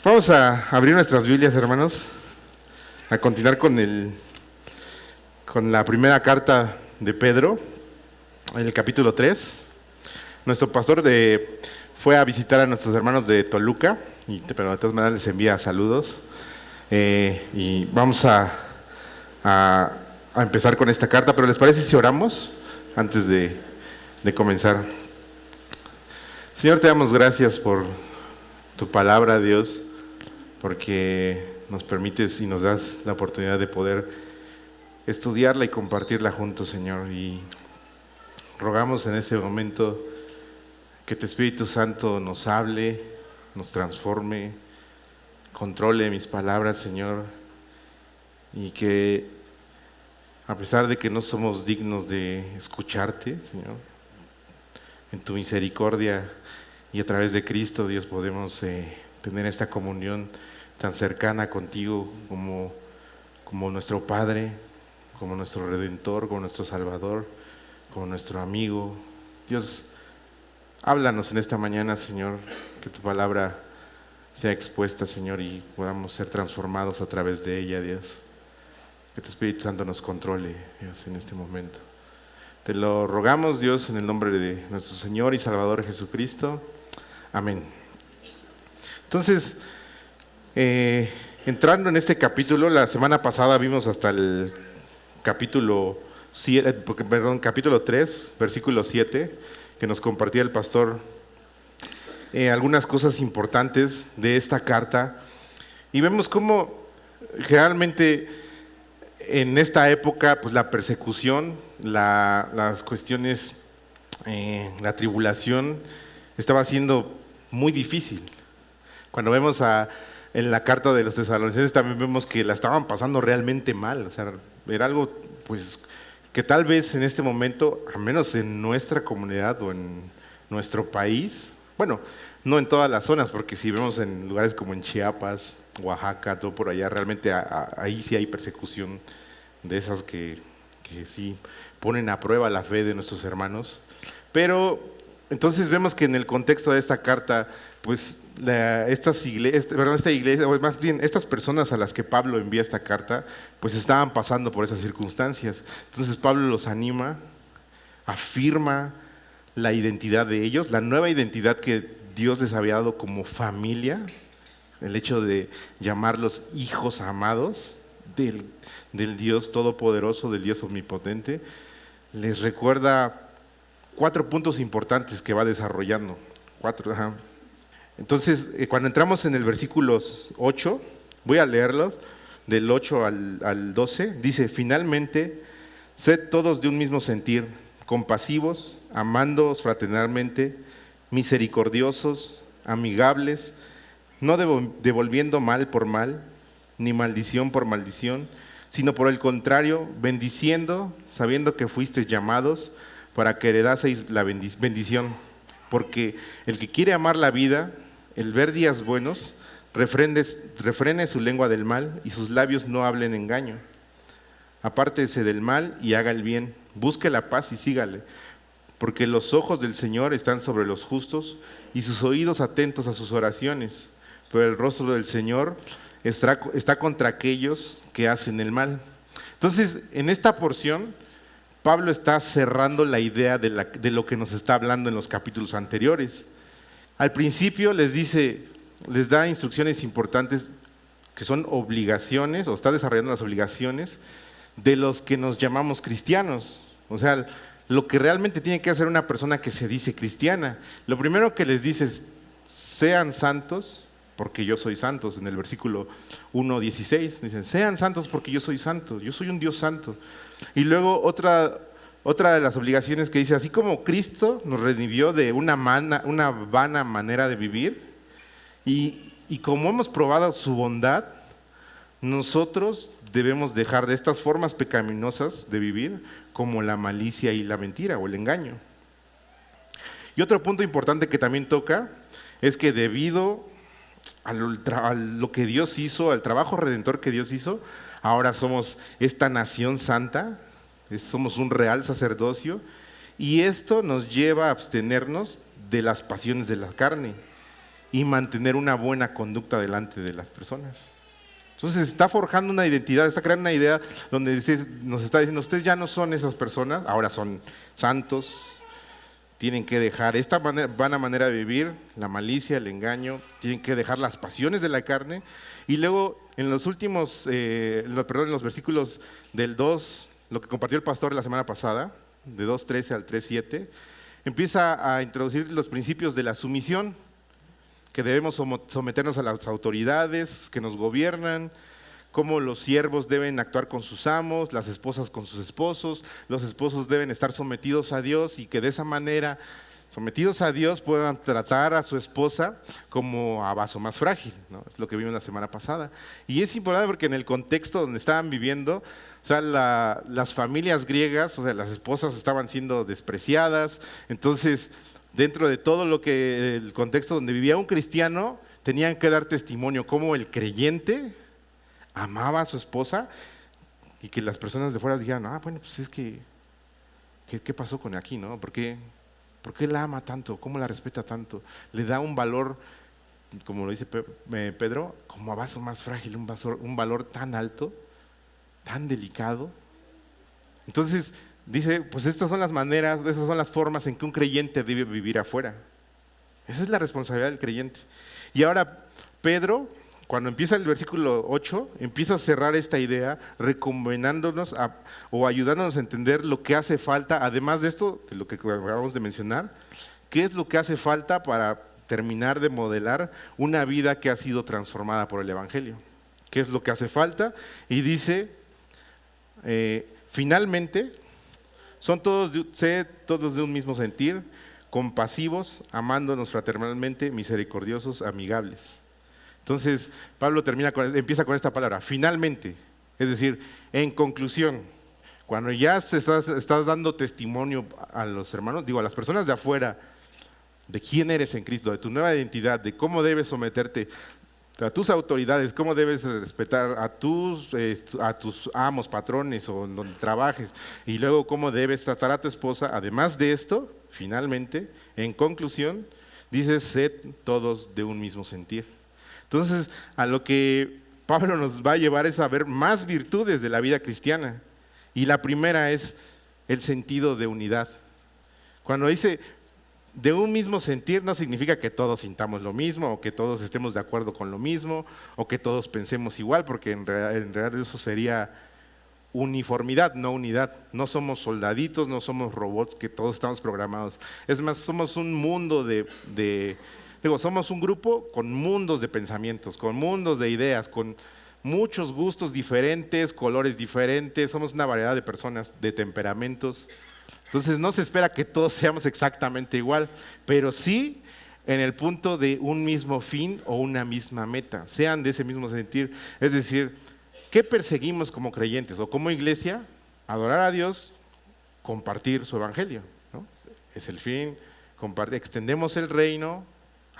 Vamos a abrir nuestras Biblias, hermanos, a continuar con la primera carta de Pedro, en el capítulo 3. Nuestro pastor fue a visitar a nuestros hermanos de Toluca, pero de todas maneras les envía saludos. Y vamos a empezar con esta carta, pero ¿les parece si oramos antes de comenzar? Señor, te damos gracias por tu palabra, Dios, porque nos permites y nos das la oportunidad de poder estudiarla y compartirla juntos, Señor. Y rogamos en este momento que tu Espíritu Santo nos hable, nos transforme, controle mis palabras, Señor, y que a pesar de que no somos dignos de escucharte, Señor, en tu misericordia y a través de Cristo, Dios, podemos tener esta comunión tan cercana contigo como nuestro Padre, como nuestro Redentor, como nuestro Salvador, como nuestro amigo. Dios, háblanos en esta mañana, Señor, que tu palabra sea expuesta, Señor, y podamos ser transformados a través de ella, Dios. Que tu Espíritu Santo nos controle, Dios, en este momento. Te lo rogamos, Dios, en el nombre de nuestro Señor y Salvador Jesucristo. Amén. Entonces, entrando en este capítulo, la semana pasada vimos hasta el capítulo 3, versículo 7, que nos compartía el pastor algunas cosas importantes de esta carta. Y vemos cómo generalmente en esta época, pues la persecución, las cuestiones, la tribulación estaba siendo muy difícil. Cuando vemos en la carta de los tesalonicenses también vemos que la estaban pasando realmente mal. O sea, era algo pues que tal vez en este momento, al menos en nuestra comunidad o en nuestro país, bueno, no en todas las zonas, porque si vemos en lugares como en Chiapas, Oaxaca, todo por allá, realmente ahí sí hay persecución de esas que sí ponen a prueba la fe de nuestros hermanos. Pero entonces vemos que en el contexto de esta carta, pues esta iglesia, o más bien estas personas a las que Pablo envía esta carta, pues estaban pasando por esas circunstancias. Entonces Pablo los anima, afirma la identidad de ellos, la nueva identidad que Dios les había dado como familia, el hecho de llamarlos hijos amados del Dios Todopoderoso, del Dios Omnipotente. Les recuerda 4 puntos importantes que va desarrollando. 4. Entonces, cuando entramos en el versículo 8, voy a leerlos, del 8 al 12, dice: finalmente, sed todos de un mismo sentir, compasivos, amándoos fraternalmente, misericordiosos, amigables, no devolviendo mal por mal, ni maldición por maldición, sino por el contrario, bendiciendo, sabiendo que fuisteis llamados para que heredaseis la bendición. Porque el que quiere amar la vida, el ver días buenos, refrene su lengua del mal y sus labios no hablen engaño. Apártese del mal y haga el bien, busque la paz y sígale, porque los ojos del Señor están sobre los justos y sus oídos atentos a sus oraciones, pero el rostro del Señor está contra aquellos que hacen el mal. Entonces, en esta porción, Pablo está cerrando la idea de lo que nos está hablando en los capítulos anteriores. Al principio les da instrucciones importantes que son obligaciones, o está desarrollando las obligaciones de los que nos llamamos cristianos. O sea, lo que realmente tiene que hacer una persona que se dice cristiana. Lo primero que les dice es: sean santos, porque yo soy santo. En el versículo 1:16 dicen: sean santos porque yo soy santo, yo soy un Dios santo. Y luego otra de las obligaciones que dice: así como Cristo nos redimió de una vana manera de vivir, y como hemos probado su bondad, nosotros debemos dejar de estas formas pecaminosas de vivir, como la malicia y la mentira o el engaño. Y otro punto importante que también toca es que debido a lo que Dios hizo, al trabajo redentor que Dios hizo, ahora somos esta nación santa, somos un real sacerdocio, Y esto nos lleva a abstenernos de las pasiones de la carne y mantener una buena conducta delante de las personas. Entonces está forjando una identidad, está creando una idea donde nos está diciendo, ustedes ya no son esas personas, ahora son santos, tienen que dejar esta vana manera de vivir, la malicia, el engaño, tienen que dejar las pasiones de la carne. Y luego en los últimos, en los versículos del 2, lo que compartió el pastor la semana pasada, de 2:13 al 3:7, empieza a introducir los principios de la sumisión, que debemos someternos a las autoridades que nos gobiernan, cómo los siervos deben actuar con sus amos, las esposas con sus esposos, los esposos deben estar sometidos a Dios y que de esa manera, sometidos a Dios, puedan tratar a su esposa como a vaso más frágil, ¿no? Es lo que vimos la semana pasada. Y es importante porque en el contexto donde estaban viviendo, o sea, las familias griegas, o sea, las esposas estaban siendo despreciadas, entonces dentro de todo lo que el contexto donde vivía un cristiano, tenían que dar testimonio cómo el creyente amaba a su esposa y que las personas de fuera dijeran, bueno, pues es que, ¿qué pasó con aquí, no? ¿Por qué la ama tanto? ¿Cómo la respeta tanto? Le da un valor, como lo dice Pedro, como a vaso más frágil, un valor tan alto, tan delicado. Entonces dice, pues estas son las maneras, esas son las formas en que un creyente debe vivir afuera. Esa es la responsabilidad del creyente. Y ahora Pedro, cuando empieza el versículo 8, empieza a cerrar esta idea recomendándonos o ayudándonos a entender lo que hace falta, además de esto, de lo que acabamos de mencionar, qué es lo que hace falta para terminar de modelar una vida que ha sido transformada por el Evangelio. ¿Qué es lo que hace falta? Y dice, finalmente, sed todos de un mismo sentir, compasivos, amándonos fraternalmente, misericordiosos, amigables. Entonces, Pablo empieza con esta palabra, finalmente, es decir, en conclusión, cuando ya estás dando testimonio a los hermanos, a las personas de afuera, de quién eres en Cristo, de tu nueva identidad, de cómo debes someterte a tus autoridades, cómo debes respetar a tus amos, patrones o donde trabajes, y luego cómo debes tratar a tu esposa. Además de esto, finalmente, en conclusión, dice, sed todos de un mismo sentir. Entonces, a lo que Pablo nos va a llevar es a ver más virtudes de la vida cristiana. Y la primera es el sentido de unidad. Cuando dice de un mismo sentir, no significa que todos sintamos lo mismo, o que todos estemos de acuerdo con lo mismo, o que todos pensemos igual, porque en realidad eso sería uniformidad, no unidad. No somos soldaditos, no somos robots que todos estamos programados. Es más, somos un mundo somos un grupo con mundos de pensamientos, con mundos de ideas, con muchos gustos diferentes, colores diferentes, somos una variedad de personas, de temperamentos. Entonces no se espera que todos seamos exactamente igual, pero sí en el punto de un mismo fin o una misma meta, sean de ese mismo sentir. Es decir, ¿qué perseguimos como creyentes o como iglesia? Adorar a Dios, compartir su evangelio, ¿no? Es el fin, extendemos el reino,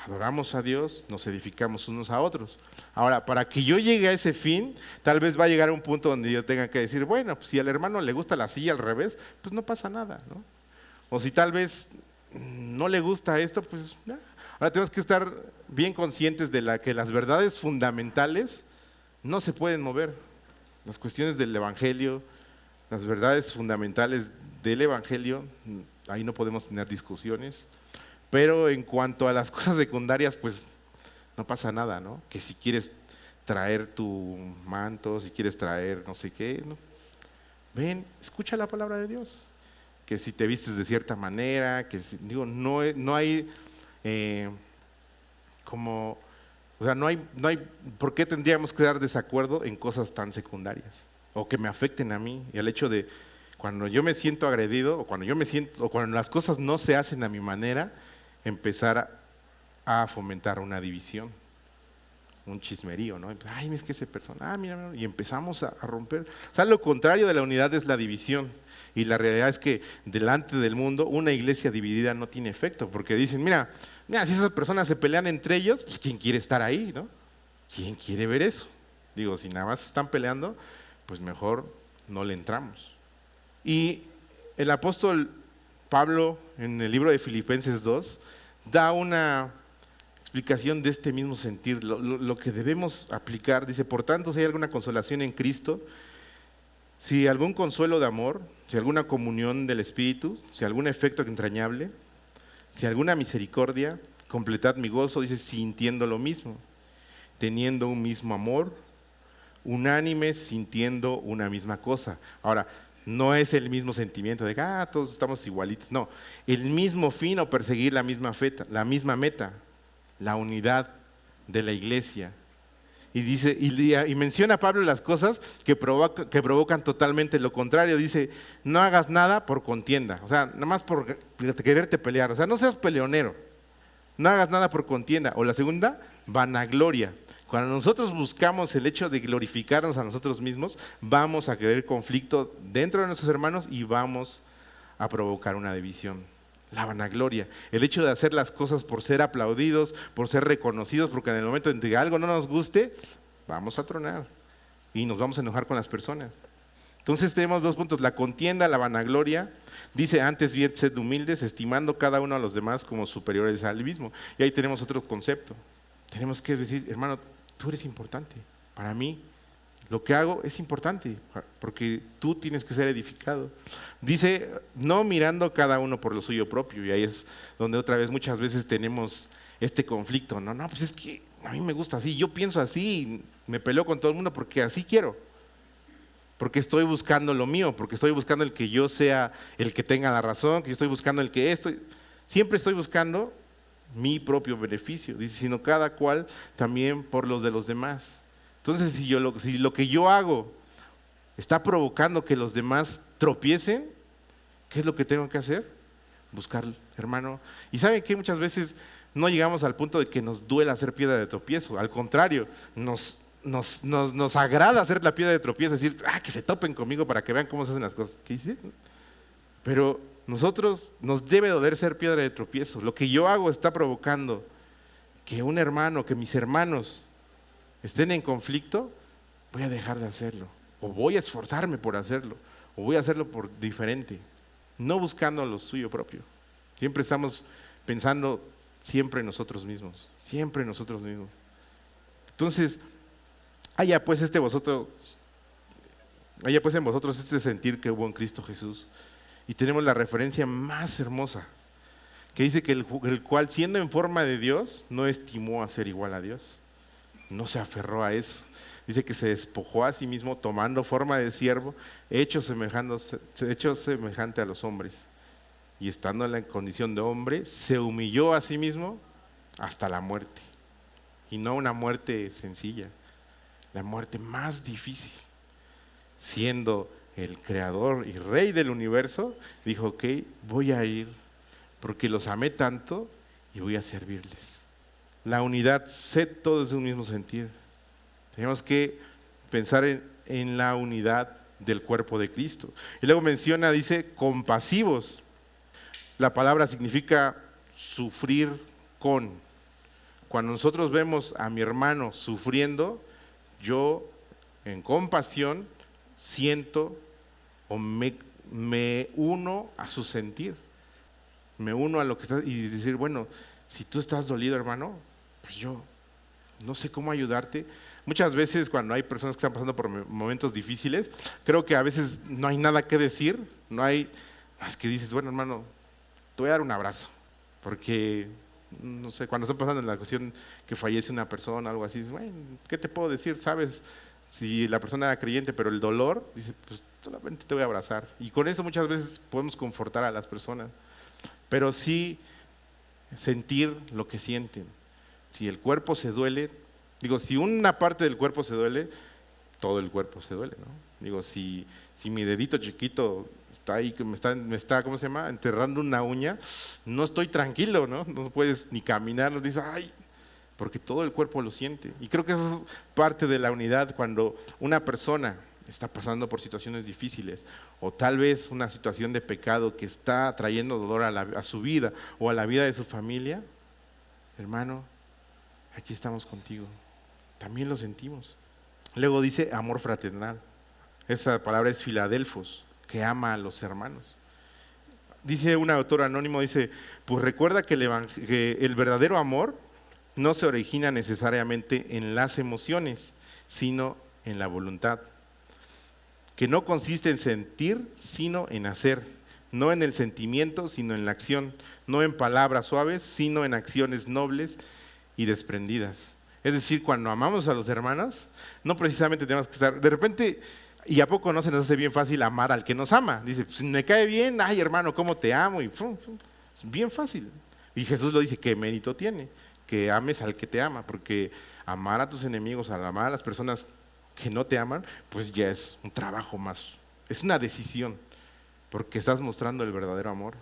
adoramos a Dios, nos edificamos unos a otros. Ahora, para que yo llegue a ese fin, tal vez va a llegar a un punto donde yo tenga que decir, bueno, pues si al hermano le gusta la silla al revés, pues no pasa nada, ¿no? O si tal vez no le gusta esto, pues ya. Ahora tenemos que estar bien conscientes de que las verdades fundamentales no se pueden mover. Las cuestiones del evangelio, las verdades fundamentales del evangelio, ahí no podemos tener discusiones. Pero en cuanto a las cosas secundarias, pues no pasa nada, ¿no? Que si quieres traer tu manto, si quieres traer no sé qué, ¿no? Ven, escucha la palabra de Dios. Que si te vistes de cierta manera, no hay no hay por qué tendríamos que dar desacuerdo en cosas tan secundarias o que me afecten a mí. Y el hecho de cuando yo me siento agredido o cuando las cosas no se hacen a mi manera, empezar a fomentar una división, un chismerío, ¿no? Ay, es que esa persona, mira, y empezamos a romper. O sea, lo contrario de la unidad es la división. Y la realidad es que delante del mundo una iglesia dividida no tiene efecto, porque dicen, mira, si esas personas se pelean entre ellos, pues ¿quién quiere estar ahí, no? ¿Quién quiere ver eso? Digo, si nada más están peleando, pues mejor no le entramos. Y el apóstol Pablo, en el libro de Filipenses 2, da una explicación de este mismo sentir, lo que debemos aplicar. Dice, por tanto, si hay alguna consolación en Cristo, si algún consuelo de amor, si alguna comunión del Espíritu, si algún efecto entrañable, si alguna misericordia, completad mi gozo, dice, sintiendo lo mismo, teniendo un mismo amor, unánimes, sintiendo una misma cosa. Ahora, no es el mismo sentimiento de que todos estamos igualitos, no. El mismo fin o perseguir la misma meta, la unidad de la iglesia. Y dice, y menciona Pablo las cosas que provocan totalmente lo contrario. Dice, no hagas nada por contienda, o sea, nada más por quererte pelear, o sea, no seas peleonero, no hagas nada por contienda. O la segunda, vanagloria. Cuando nosotros buscamos el hecho de glorificarnos a nosotros mismos, vamos a querer conflicto dentro de nuestros hermanos y vamos a provocar una división. La vanagloria, el hecho de hacer las cosas por ser aplaudidos, por ser reconocidos, porque en el momento en que algo no nos guste, vamos a tronar y nos vamos a enojar con las personas. Entonces tenemos dos puntos, la contienda, la vanagloria. Dice, antes bien sed humildes, estimando cada uno a los demás como superiores al mismo. Y ahí tenemos otro concepto. Tenemos que decir, hermano, tú eres importante para mí. Lo que hago es importante porque tú tienes que ser edificado. Dice, no mirando cada uno por lo suyo propio. Y ahí es donde otra vez muchas veces tenemos este conflicto. No, pues es que a mí me gusta así, yo pienso así, me peleo con todo el mundo porque así quiero. Porque estoy buscando lo mío, porque estoy buscando el que yo sea el que tenga la razón, que yo estoy buscando el que siempre estoy buscando mi propio beneficio. Dice, sino cada cual también por los de los demás. Entonces, si lo que yo hago está provocando que los demás tropiecen, ¿qué es lo que tengo que hacer? Buscar, hermano. Y ¿saben qué? Muchas veces no llegamos al punto de que nos duela hacer piedra de tropiezo. Al contrario, nos agrada hacer la piedra de tropiezo, decir, que se topen conmigo para que vean cómo se hacen las cosas. ¿Qué dice? Pero nosotros nos debe doler ser piedra de tropiezo. Lo que yo hago está provocando que un hermano, que mis hermanos estén en conflicto, voy a dejar de hacerlo, o voy a esforzarme por hacerlo, o voy a hacerlo por diferente, no buscando lo suyo propio. Siempre estamos pensando siempre en nosotros mismos, siempre en nosotros mismos. Entonces, haya pues en vosotros este sentir que hubo en Cristo Jesús. Y tenemos la referencia más hermosa, que dice que el cual siendo en forma de Dios, no estimó a ser igual a Dios. No se aferró a eso. Dice que se despojó a sí mismo tomando forma de siervo, hecho semejante a los hombres. Y estando en la condición de hombre, se humilló a sí mismo hasta la muerte. Y no una muerte sencilla, la muerte más difícil. Siendo el creador y rey del universo, dijo, ok, voy a ir porque los amé tanto y voy a servirles. La unidad, sed todos de un mismo sentir. Tenemos que pensar en la unidad del cuerpo de Cristo. Y luego menciona, dice, compasivos. La palabra significa sufrir con. Cuando nosotros vemos a mi hermano sufriendo, yo en compasión siento o me uno a su sentir. Me uno a lo que está y decir, bueno, si tú estás dolido, hermano, pues yo no sé cómo ayudarte. Muchas veces cuando hay personas que están pasando por momentos difíciles, creo que a veces no hay nada que decir, no hay más que dices, bueno, hermano, te voy a dar un abrazo, porque, no sé, cuando está pasando en la cuestión que fallece una persona o algo así, dices, bueno, ¿qué te puedo decir? ¿Sabes? Si la persona era creyente, pero el dolor, dice, pues solamente te voy a abrazar. Y con eso muchas veces podemos confortar a las personas, pero sí sentir lo que sienten. Si el cuerpo se duele, si una parte del cuerpo se duele, todo el cuerpo se duele, ¿no? Si mi dedito chiquito está ahí, que me está, ¿cómo se llama?, enterrando una uña, no estoy tranquilo, ¿no? No puedes ni caminar, no dices, porque todo el cuerpo lo siente. Y creo que eso es parte de la unidad cuando una persona está pasando por situaciones difíciles o tal vez una situación de pecado que está trayendo dolor a su vida o a la vida de su familia. Hermano, aquí estamos contigo. También lo sentimos. Luego dice amor fraternal. Esa palabra es Filadelfos, que ama a los hermanos. dice un autor anónimo, dice, pues recuerda que que el verdadero amor no se origina necesariamente en las emociones, sino en la voluntad, que no consiste en sentir, sino en hacer, no en el sentimiento, sino en la acción, no en palabras suaves, sino en acciones nobles y desprendidas. Es decir, cuando amamos a los hermanos, no precisamente tenemos que estar, de repente, ¿y a poco no se nos hace bien fácil amar al que nos ama? Dice, pues, me cae bien, ay hermano, ¿cómo te amo? Y es bien fácil. Y Jesús lo dice, ¿qué mérito tiene? Que ames al que te ama, porque amar a tus enemigos, al amar a las personas que no te aman, pues ya es un trabajo más, es una decisión, porque estás mostrando el verdadero amor.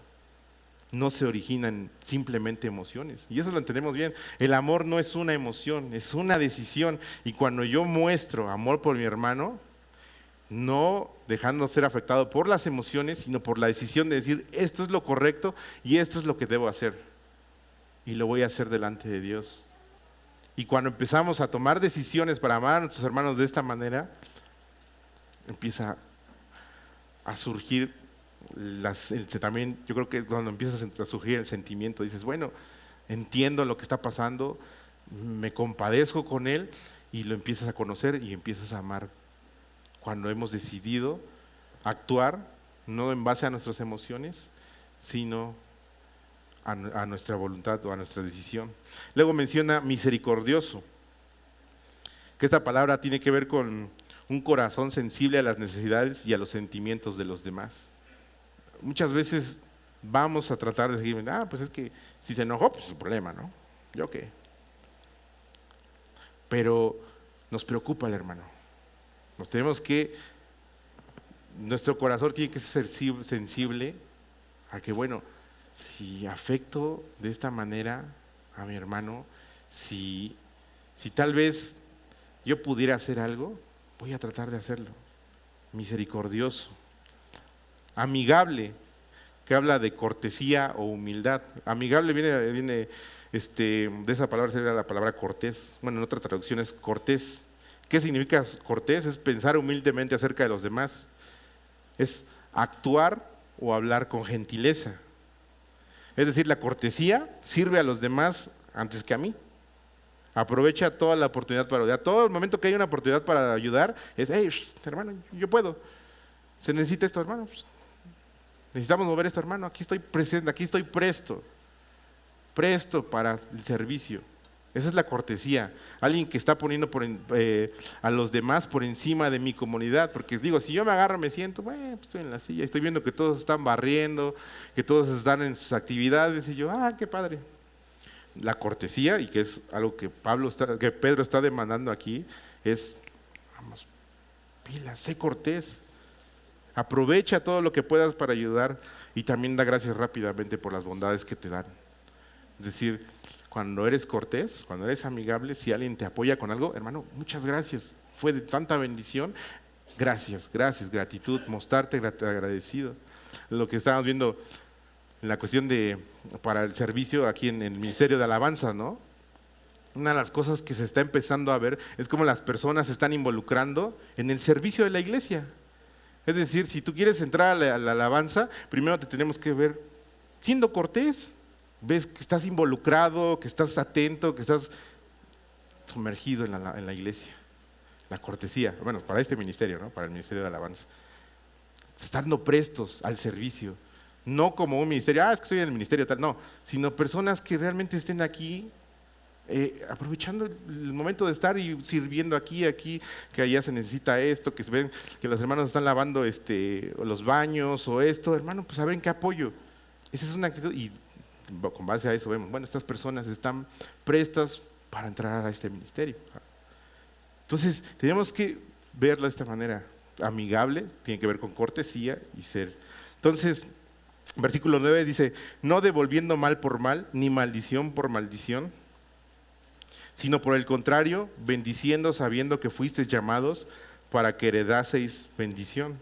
No se originan simplemente emociones, y eso lo entendemos bien. El amor no es una emoción, es una decisión, y cuando yo muestro amor por mi hermano, no dejando ser afectado por las emociones, sino por la decisión de decir, esto es lo correcto y esto es lo que debo hacer, y lo voy a hacer delante de Dios. Y cuando empezamos a tomar decisiones para amar a nuestros hermanos de esta manera, empieza a surgir también, yo creo que cuando empiezas a surgir el sentimiento, dices, bueno, entiendo lo que está pasando, me compadezco con él, y lo empiezas a conocer y empiezas a amar. Cuando hemos decidido actuar, no en base a nuestras emociones, sino a nuestra voluntad o a nuestra decisión. Luego menciona misericordioso, que esta palabra tiene que ver con un corazón sensible a las necesidades y a los sentimientos de los demás. Muchas veces vamos a tratar de seguir, pues es que si se enojó, pues es su problema, ¿no? ¿Yo qué? Pero nos preocupa el hermano. Nuestro corazón tiene que ser sensible a que, bueno, si afecto de esta manera a mi hermano, si tal vez yo pudiera hacer algo, voy a tratar de hacerlo. Misericordioso. Amigable, que habla de cortesía o humildad. Amigable viene de esa palabra, sería la palabra cortés. Bueno, en otra traducción es cortés. ¿Qué significa cortés? Es pensar humildemente acerca de los demás. Es actuar o hablar con gentileza. Es decir, la cortesía sirve a los demás antes que a mí. Aprovecha toda la oportunidad para ayudar. Todo el momento que hay una oportunidad para ayudar, es, hey, hermano, yo puedo. ¿Se necesita esto, hermano? Necesitamos mover esto, hermano. Aquí estoy presente, aquí estoy presto para el servicio. Esa es la cortesía. Alguien que está poniendo a los demás por encima de mi comunidad. Porque digo, si yo me agarro, me siento, bueno, pues estoy en la silla, estoy viendo que todos están barriendo, que todos están en sus actividades, y yo, qué padre. La cortesía, y que es algo que Pedro está demandando aquí, es, vamos, pila, sé cortés. Aprovecha todo lo que puedas para ayudar, y también da gracias rápidamente por las bondades que te dan. Es decir, cuando eres cortés, cuando eres amigable, si alguien te apoya con algo, hermano, muchas gracias, fue de tanta bendición, gracias, gratitud, mostrarte agradecido. Lo que estábamos viendo en la cuestión para el servicio aquí en el Ministerio de Alabanza, ¿no? Una de las cosas que se está empezando a ver es cómo las personas se están involucrando en el servicio de la iglesia. Es decir, si tú quieres entrar a la alabanza, primero te tenemos que ver siendo cortés. Ves que estás involucrado, que estás atento, que estás sumergido en la iglesia. La cortesía, bueno, para este ministerio, ¿no? Para el Ministerio de Alabanza. Estando prestos al servicio. No como un ministerio, es que estoy en el ministerio tal, no, sino personas que realmente estén aquí, aprovechando el momento de estar y sirviendo aquí, que allá se necesita esto, que se ven que los hermanos están lavando los baños o esto, hermano, pues a ver en qué apoyo. Esa es una actitud, y con base a eso vemos, bueno, estas personas están prestas para entrar a este ministerio. Entonces, tenemos que verlo de esta manera, amigable, tiene que ver con cortesía y ser. Entonces, versículo 9 dice, no devolviendo mal por mal, ni maldición por maldición, sino por el contrario, bendiciendo sabiendo que fuisteis llamados para que heredaseis bendición.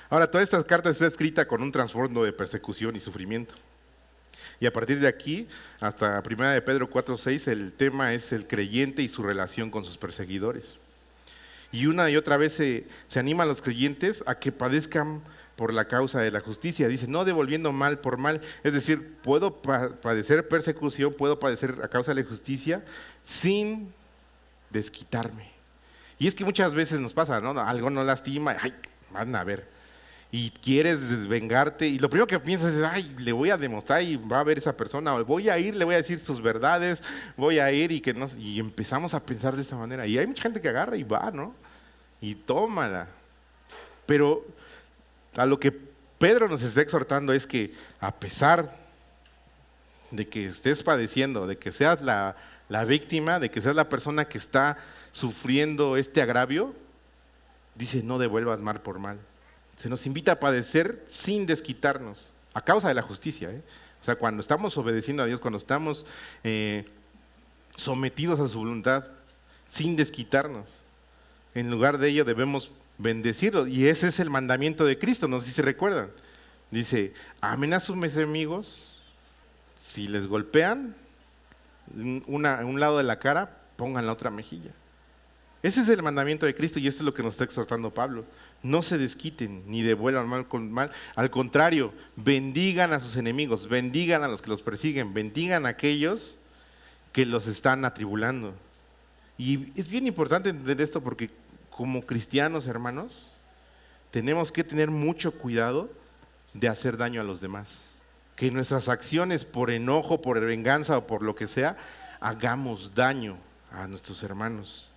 Ahora, todas estas cartas están escritas con un trasfondo de persecución y sufrimiento. Y a partir de aquí, hasta 1 de Pedro 4:6, el tema es el creyente y su relación con sus perseguidores. Y una y otra vez se anima a los creyentes a que padezcan por la causa de la justicia. Dice, no devolviendo mal por mal. Es decir, puedo padecer persecución, puedo padecer a causa de la justicia sin desquitarme. Y es que muchas veces nos pasa, ¿no? Algo nos lastima, ay, van a ver. Y quieres desvengarte y lo primero que piensas es, ay, le voy a demostrar y va a ver esa persona, o voy a ir, le voy a decir sus verdades, voy a ir y empezamos a pensar de esta manera. Y hay mucha gente que agarra y va, ¿no? Y tómala. Pero a lo que Pedro nos está exhortando es que a pesar de que estés padeciendo, de que seas la víctima, de que seas la persona que está sufriendo este agravio, dice, no devuelvas mal por mal. Se nos invita a padecer sin desquitarnos, a causa de la justicia. O sea, cuando estamos obedeciendo a Dios, cuando estamos sometidos a su voluntad, sin desquitarnos. En lugar de ello debemos bendecirlo. Y ese es el mandamiento de Cristo, no sé si se recuerdan. Dice, amen a sus enemigos, si les golpean un lado de la cara, pongan la otra mejilla. Ese es el mandamiento de Cristo y esto es lo que nos está exhortando Pablo. No se desquiten ni devuelvan mal con mal. Al contrario, bendigan a sus enemigos, bendigan a los que los persiguen, bendigan a aquellos que los están atribulando. Y es bien importante entender esto porque como cristianos, hermanos, tenemos que tener mucho cuidado de hacer daño a los demás. Que nuestras acciones por enojo, por venganza o por lo que sea, hagamos daño a nuestros hermanos.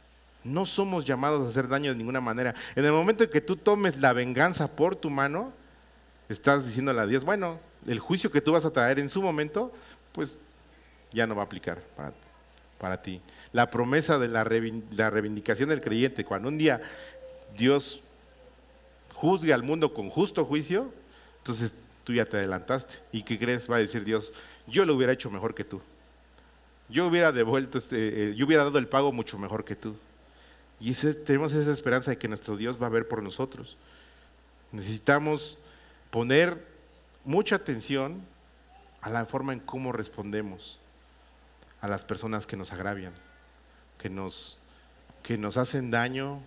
No somos llamados a hacer daño de ninguna manera. En el momento en que tú tomes la venganza por tu mano, estás diciéndole a Dios, bueno, el juicio que tú vas a traer en su momento, pues ya no va a aplicar para ti. La promesa de la reivindicación del creyente, cuando un día Dios juzgue al mundo con justo juicio, entonces tú ya te adelantaste. ¿Y qué crees? Va a decir Dios, yo lo hubiera hecho mejor que tú. Yo hubiera yo hubiera dado el pago mucho mejor que tú. Y tenemos esa esperanza de que nuestro Dios va a ver por nosotros. Necesitamos poner mucha atención a la forma en cómo respondemos a las personas que nos agravian, que nos hacen daño,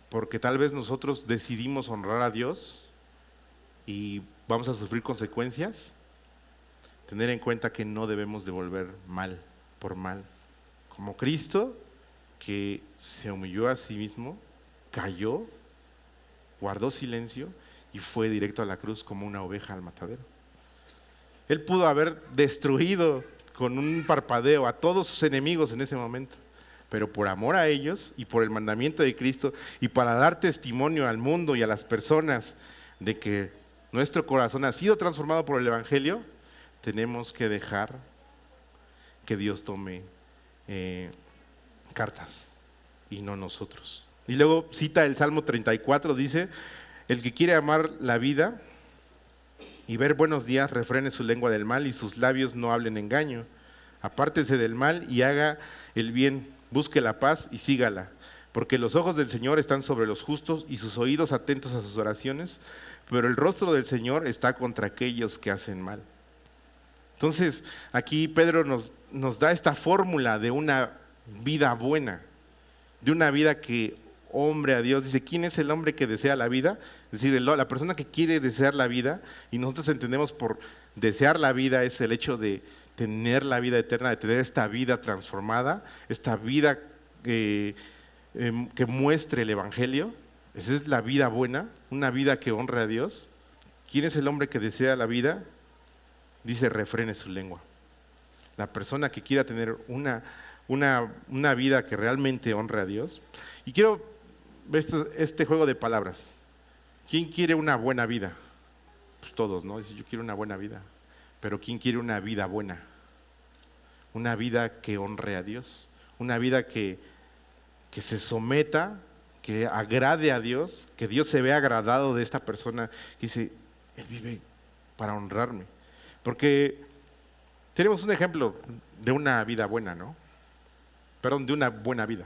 porque tal vez nosotros decidimos honrar a Dios y vamos a sufrir consecuencias. Tener en cuenta que no debemos devolver mal por mal. Como Cristo, que se humilló a sí mismo, cayó, guardó silencio y fue directo a la cruz como una oveja al matadero. Él pudo haber destruido con un parpadeo a todos sus enemigos en ese momento, pero por amor a ellos y por el mandamiento de Cristo y para dar testimonio al mundo y a las personas de que nuestro corazón ha sido transformado por el Evangelio, tenemos que dejar que Dios tome cartas y no nosotros. Y luego cita el Salmo 34, dice, el que quiere amar la vida y ver buenos días, refrene su lengua del mal y sus labios no hablen engaño. Apártese del mal y haga el bien, busque la paz y sígala, porque los ojos del Señor están sobre los justos y sus oídos atentos a sus oraciones, pero el rostro del Señor está contra aquellos que hacen mal. Entonces, aquí Pedro nos da esta fórmula de una vida buena, de una vida que hombre a Dios. Dice, ¿quién es el hombre que desea la vida? Es decir, la persona que quiere desear la vida, y nosotros entendemos por desear la vida es el hecho de tener la vida eterna, de tener esta vida transformada, esta vida que muestre el Evangelio. Esa es la vida buena, una vida que honre a Dios. ¿Quién es el hombre que desea la vida? Dice, refrene su lengua. La persona que quiera tener una vida que realmente honre a Dios. Y quiero ver este juego de palabras. ¿Quién quiere una buena vida? Pues todos, ¿no? Dice, yo quiero una buena vida. Pero ¿quién quiere una vida buena? Una vida que honre a Dios. Una vida que se someta, que agrade a Dios, que Dios se vea agradado de esta persona. Que dice, Él vive para honrarme. Porque tenemos un ejemplo de una vida buena, ¿no? Perdón, de una buena vida.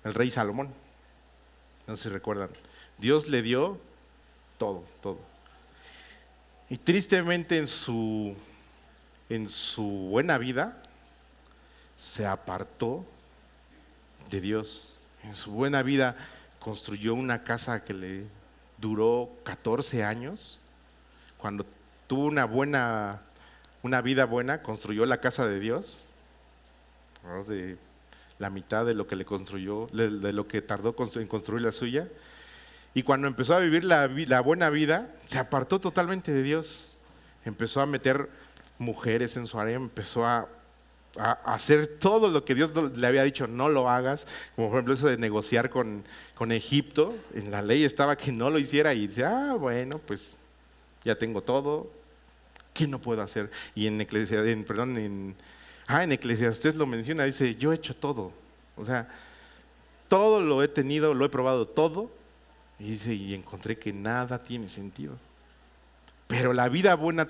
El rey Salomón. No sé si recuerdan. Dios le dio todo, todo. Y tristemente en su buena vida se apartó de Dios. En su buena vida construyó una casa que le duró 14 años, cuando tuvo una vida buena, construyó la casa de Dios, ¿no? De la mitad de lo que le construyó, de lo que tardó en construir la suya. Y cuando empezó a vivir la buena vida, se apartó totalmente de Dios. Empezó a meter mujeres en su harem, empezó a hacer todo lo que Dios le había dicho, no lo hagas. Como por ejemplo eso de negociar con Egipto, en la ley estaba que no lo hiciera y dice, bueno, pues ya tengo todo, ¿qué no puedo hacer? Y en Eclesiastés lo menciona, dice, yo he hecho todo. O sea, todo lo he tenido, lo he probado todo. Y dice, y encontré que nada tiene sentido. Pero la vida buena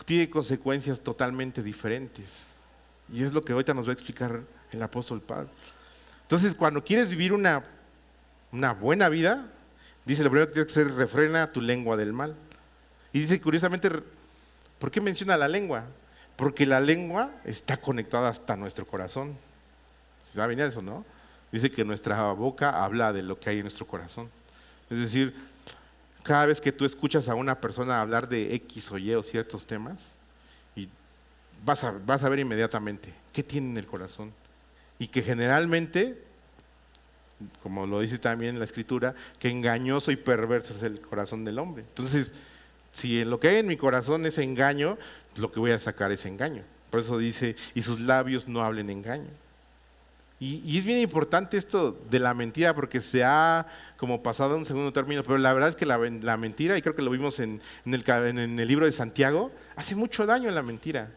tiene consecuencias totalmente diferentes. Y es lo que ahorita nos va a explicar el apóstol Pablo. Entonces, cuando quieres vivir una buena vida, dice, lo primero que tienes que hacer, refrena tu lengua del mal. Y dice, curiosamente, ¿por qué menciona la lengua? Porque la lengua está conectada hasta nuestro corazón. ¿Saben eso, no? Dice que nuestra boca habla de lo que hay en nuestro corazón. Es decir, cada vez que tú escuchas a una persona hablar de X o Y o ciertos temas, y vas a ver inmediatamente qué tiene en el corazón. Y que generalmente, como lo dice también la Escritura, que engañoso y perverso es el corazón del hombre. Entonces, si lo que hay en mi corazón es engaño, lo que voy a sacar es engaño. Por eso dice, y sus labios no hablen engaño. Y es bien importante esto de la mentira, porque se ha como pasado a un segundo término, pero la verdad es que la mentira, y creo que lo vimos en el libro de Santiago, hace mucho daño la mentira.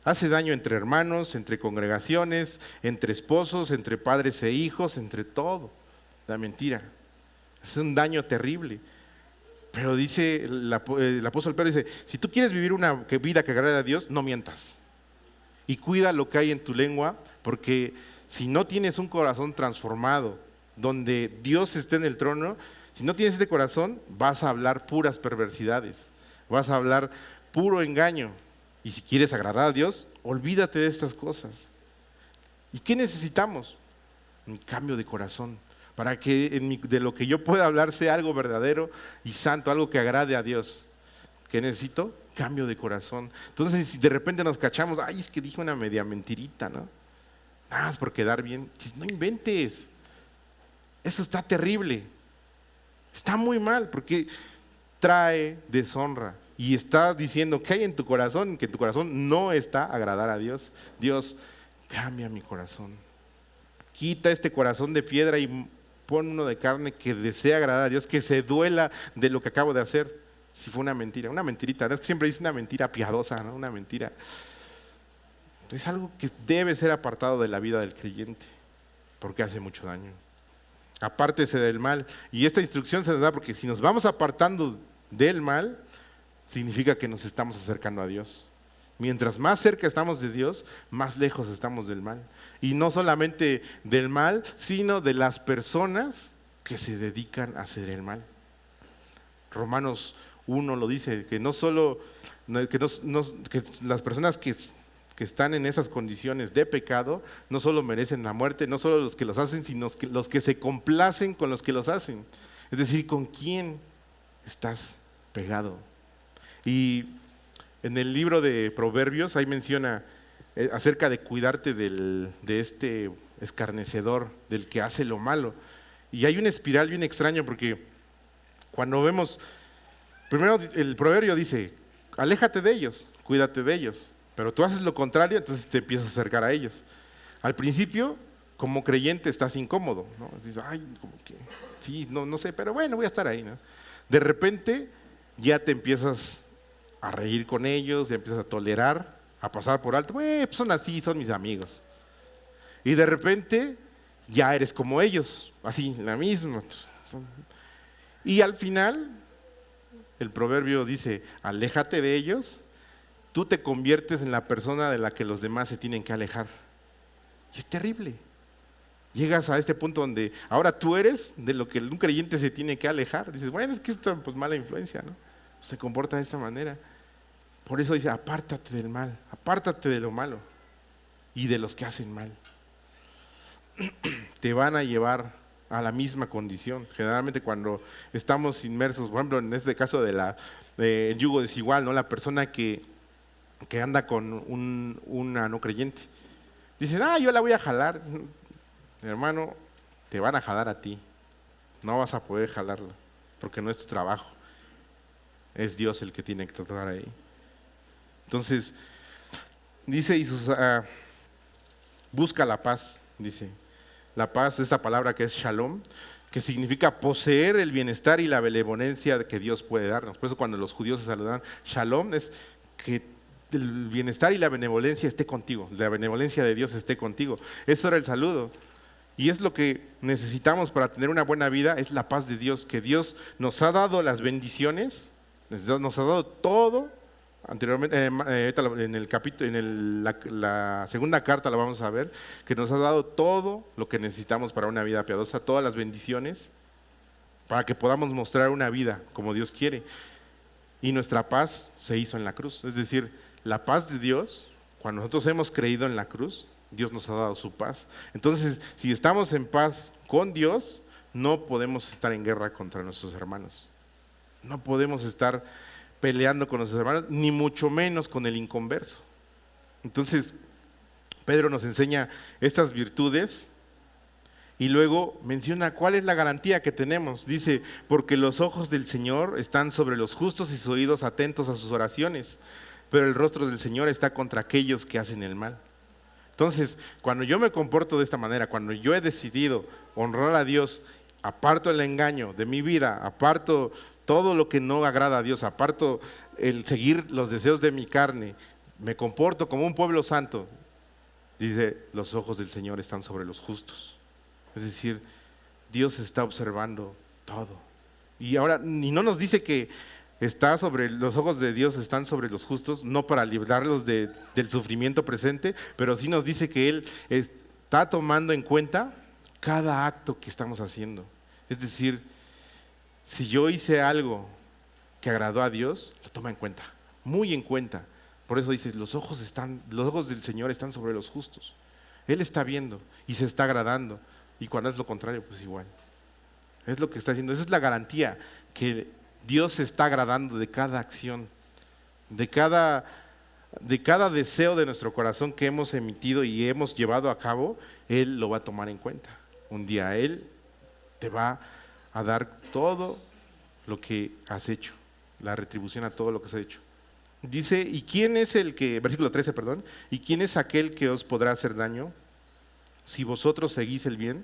Hace daño entre hermanos, entre congregaciones, entre esposos, entre padres e hijos, entre todo. La mentira es un daño terrible. Pero dice el apóstol Pedro, dice, si tú quieres vivir una vida que agrade a Dios, no mientas. Y cuida lo que hay en tu lengua, porque si no tienes un corazón transformado, donde Dios esté en el trono, si no tienes este corazón, vas a hablar puras perversidades, vas a hablar puro engaño. Y si quieres agradar a Dios, olvídate de estas cosas. ¿Y qué necesitamos? Un cambio de corazón, para que de lo que yo pueda hablar sea algo verdadero y santo, algo que agrade a Dios. ¿Qué necesito? Cambio de corazón. Entonces, si de repente nos cachamos, es que dije una media mentirita, ¿no? Nada más por quedar bien. No inventes. Eso está terrible. Está muy mal, porque trae deshonra. Y está diciendo que hay en tu corazón, que en tu corazón no está agradar a Dios. Dios, cambia mi corazón. Quita este corazón de piedra y pon uno de carne que desea agradar a Dios, que se duela de lo que acabo de hacer. Si fue una mentira, una mentirita, ¿no? Es que siempre dice una mentira piadosa, ¿no? Una mentira. Es algo que debe ser apartado de la vida del creyente, porque hace mucho daño. Apártese del mal. Y esta instrucción se nos da porque si nos vamos apartando del mal, significa que nos estamos acercando a Dios. Mientras más cerca estamos de Dios, más lejos estamos del mal. Y no solamente del mal, sino de las personas que se dedican a hacer el mal. Romanos 1 lo dice, que no solo que las personas que están en esas condiciones de pecado no solo merecen la muerte, no solo los que los hacen, sino los que se complacen con los que los hacen. Es decir, ¿con quién estás pegado? Y en el libro de Proverbios ahí menciona acerca de cuidarte de este escarnecedor, del que hace lo malo. Y hay una espiral bien extraña, porque cuando vemos, primero el proverbio dice, aléjate de ellos, cuídate de ellos, pero tú haces lo contrario, entonces te empiezas a acercar a ellos. Al principio, como creyente, estás incómodo, ¿no? Dices, como que, sí, no sé, pero bueno, voy a estar ahí, ¿no? De repente, ya te empiezas a reír con ellos, ya empiezas a tolerar, a pasar por alto, pues son así, son mis amigos. Y de repente, ya eres como ellos, así, la misma. Y al final, el proverbio dice, aléjate de ellos, tú te conviertes en la persona de la que los demás se tienen que alejar. Y es terrible. Llegas a este punto donde ahora tú eres de lo que un creyente se tiene que alejar. Dices, bueno, es que esto es mala influencia, ¿no? Se comporta de esta manera. Por eso dice, apártate del mal, apártate de lo malo y de los que hacen mal. Te van a llevar a la misma condición. Generalmente cuando estamos inmersos, por ejemplo, en este caso de yugo desigual, ¿no? La persona que anda con una no creyente. Dicen, yo la voy a jalar. Hermano, te van a jalar a ti. No vas a poder jalarla, porque no es tu trabajo. Es Dios el que tiene que tratar ahí. Entonces, dice, busca la paz, dice. La paz, esta palabra que es shalom, que significa poseer el bienestar y la benevolencia que Dios puede darnos. Por eso cuando los judíos se saludan, shalom es que el bienestar y la benevolencia esté contigo, la benevolencia de Dios esté contigo. Eso era el saludo. Y es lo que necesitamos para tener una buena vida, es la paz de Dios, que Dios nos ha dado las bendiciones, nos ha dado todo. Anteriormente, en el capítulo, la segunda carta la vamos a ver, que nos ha dado todo lo que necesitamos para una vida piadosa, todas las bendiciones, para que podamos mostrar una vida como Dios quiere. Y nuestra paz se hizo en la cruz. Es decir, la paz de Dios, cuando nosotros hemos creído en la cruz, Dios nos ha dado su paz. Entonces, si estamos en paz con Dios, no podemos estar en guerra contra nuestros hermanos. No podemos estar peleando con nuestros hermanos, ni mucho menos con el inconverso. Entonces, Pedro nos enseña estas virtudes y luego menciona cuál es la garantía que tenemos. Dice, porque los ojos del Señor están sobre los justos y sus oídos atentos a sus oraciones, pero el rostro del Señor está contra aquellos que hacen el mal. Entonces, cuando yo me comporto de esta manera, cuando yo he decidido honrar a Dios, aparto el engaño de mi vida, aparto todo lo que no agrada a Dios, aparto el seguir los deseos de mi carne, me comporto como un pueblo santo, dice, los ojos del Señor están sobre los justos. Es decir, Dios está observando todo. Y ahora, y no nos dice que los ojos de Dios están sobre los justos, no para librarlos del sufrimiento presente, pero sí nos dice que Él está tomando en cuenta cada acto que estamos haciendo. Es decir, si yo hice algo que agradó a Dios, lo toma en cuenta, muy en cuenta. Por eso dice, los ojos del Señor están sobre los justos. Él está viendo y se está agradando. Y cuando es lo contrario, pues igual. Es lo que está haciendo. Esa es la garantía, que Dios se está agradando de cada acción, de cada deseo de nuestro corazón que hemos emitido y hemos llevado a cabo. Él lo va a tomar en cuenta. Un día Él te va a dar todo lo que has hecho, la retribución a todo lo que has hecho. Dice, ¿y quién es versículo 13, perdón, ¿y quién es aquel que os podrá hacer daño si vosotros seguís el bien?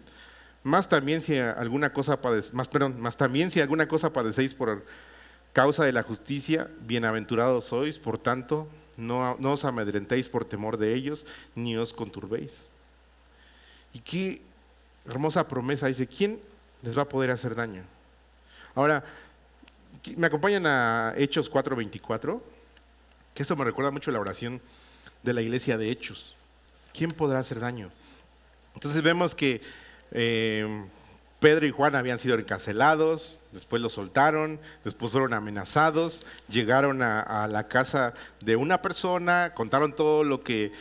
Más también si alguna cosa padecéis por causa de la justicia, bienaventurados sois. Por tanto, no os amedrentéis por temor de ellos, ni os conturbéis. Y qué hermosa promesa, dice, ¿quién les va a poder hacer daño? Ahora, me acompañan a Hechos 4:24, que esto me recuerda mucho la oración de la iglesia de Hechos. ¿Quién podrá hacer daño? Entonces vemos que Pedro y Juan habían sido encarcelados, después los soltaron, después fueron amenazados, llegaron a la casa de una persona, contaron todo lo que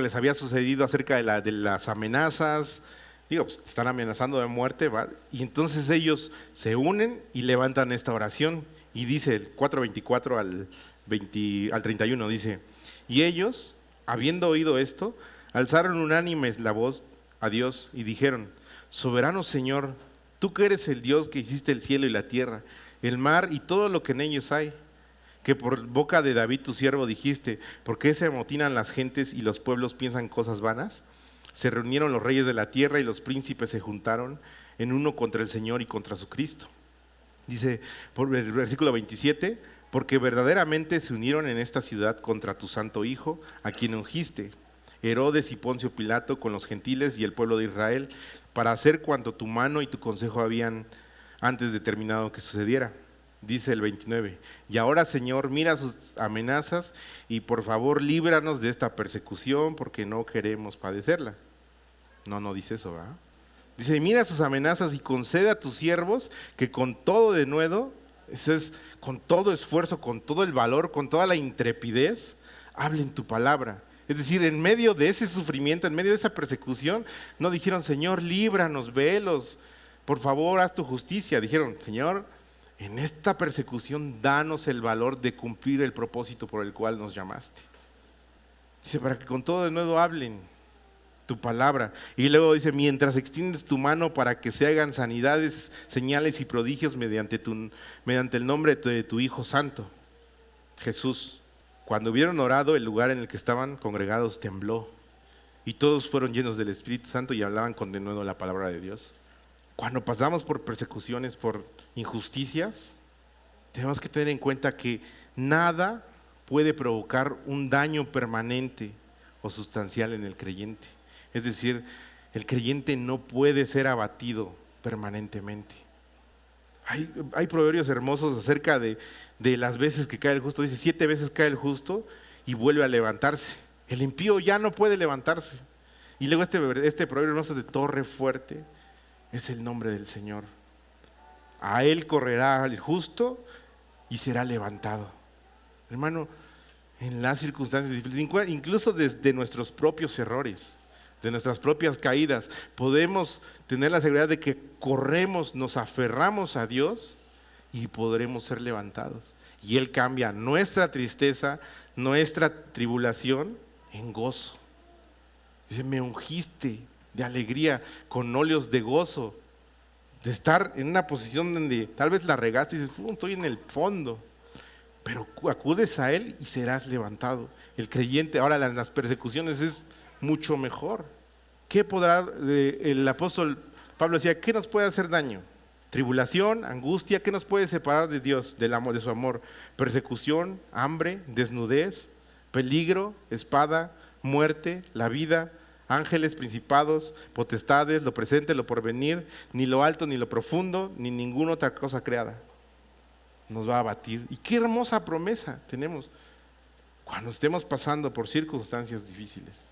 les había sucedido acerca de las amenazas. Pues están amenazando de muerte, ¿va? Y entonces ellos se unen y levantan esta oración. Y dice el 4:24 al 31, dice, y ellos, habiendo oído esto, alzaron unánimes la voz a Dios y dijeron, soberano Señor, tú que eres el Dios que hiciste el cielo y la tierra, el mar y todo lo que en ellos hay, que por boca de David tu siervo dijiste, ¿por qué se amotinan las gentes y los pueblos piensan cosas vanas? Se reunieron los reyes de la tierra y los príncipes se juntaron en uno contra el Señor y contra su Cristo. Dice, por el versículo 27, porque verdaderamente se unieron en esta ciudad contra tu santo Hijo, a quien ungiste, Herodes y Poncio Pilato, con los gentiles y el pueblo de Israel, para hacer cuanto tu mano y tu consejo habían antes determinado que sucediera. Dice el 29, y ahora Señor, mira sus amenazas y por favor líbranos de esta persecución porque no queremos padecerla. No dice eso, ¿verdad? Dice, mira sus amenazas y concede a tus siervos que con todo denuedo, eso es, con todo esfuerzo, con todo el valor, con toda la intrepidez, hablen tu palabra. Es decir, en medio de ese sufrimiento, en medio de esa persecución, no dijeron, Señor, líbranos, velos, por favor, haz tu justicia. Dijeron, Señor, en esta persecución danos el valor de cumplir el propósito por el cual nos llamaste. Dice, para que con todo de nuevo hablen tu palabra. Y luego dice, mientras extiendes tu mano para que se hagan sanidades, señales y prodigios mediante el nombre de tu Hijo Santo, Jesús. Cuando hubieron orado, el lugar en el que estaban congregados tembló y todos fueron llenos del Espíritu Santo y hablaban con denuedo la palabra de Dios. Cuando pasamos por persecuciones, por injusticias, tenemos que tener en cuenta que nada puede provocar un daño permanente o sustancial en el creyente. Es decir, el creyente no puede ser abatido permanentemente. Hay proverbios hermosos acerca de las veces que cae el justo. Dice, 7 veces cae el justo y vuelve a levantarse. El impío ya no puede levantarse. Y luego este proverbio hermoso de torre fuerte es el nombre del Señor. A él correrá el justo y será levantado. Hermano, en las circunstancias difíciles, incluso desde nuestros propios errores, de nuestras propias caídas, podemos tener la seguridad de que corremos, nos aferramos a Dios y podremos ser levantados. Y Él cambia nuestra tristeza, nuestra tribulación en gozo. Dice, me ungiste de alegría con óleos de gozo, de estar en una posición donde tal vez la regaste y dices, estoy en el fondo. Pero acudes a Él y serás levantado. El creyente, ahora las persecuciones es mucho mejor. ¿Qué podrá, el apóstol Pablo decía, qué nos puede hacer daño? Tribulación, angustia, ¿qué nos puede separar de Dios, del amor, de su amor? Persecución, hambre, desnudez, peligro, espada, muerte, la vida, ángeles, principados, potestades, lo presente, lo porvenir, ni lo alto, ni lo profundo, ni ninguna otra cosa creada nos va a abatir. Y qué hermosa promesa tenemos cuando estemos pasando por circunstancias difíciles.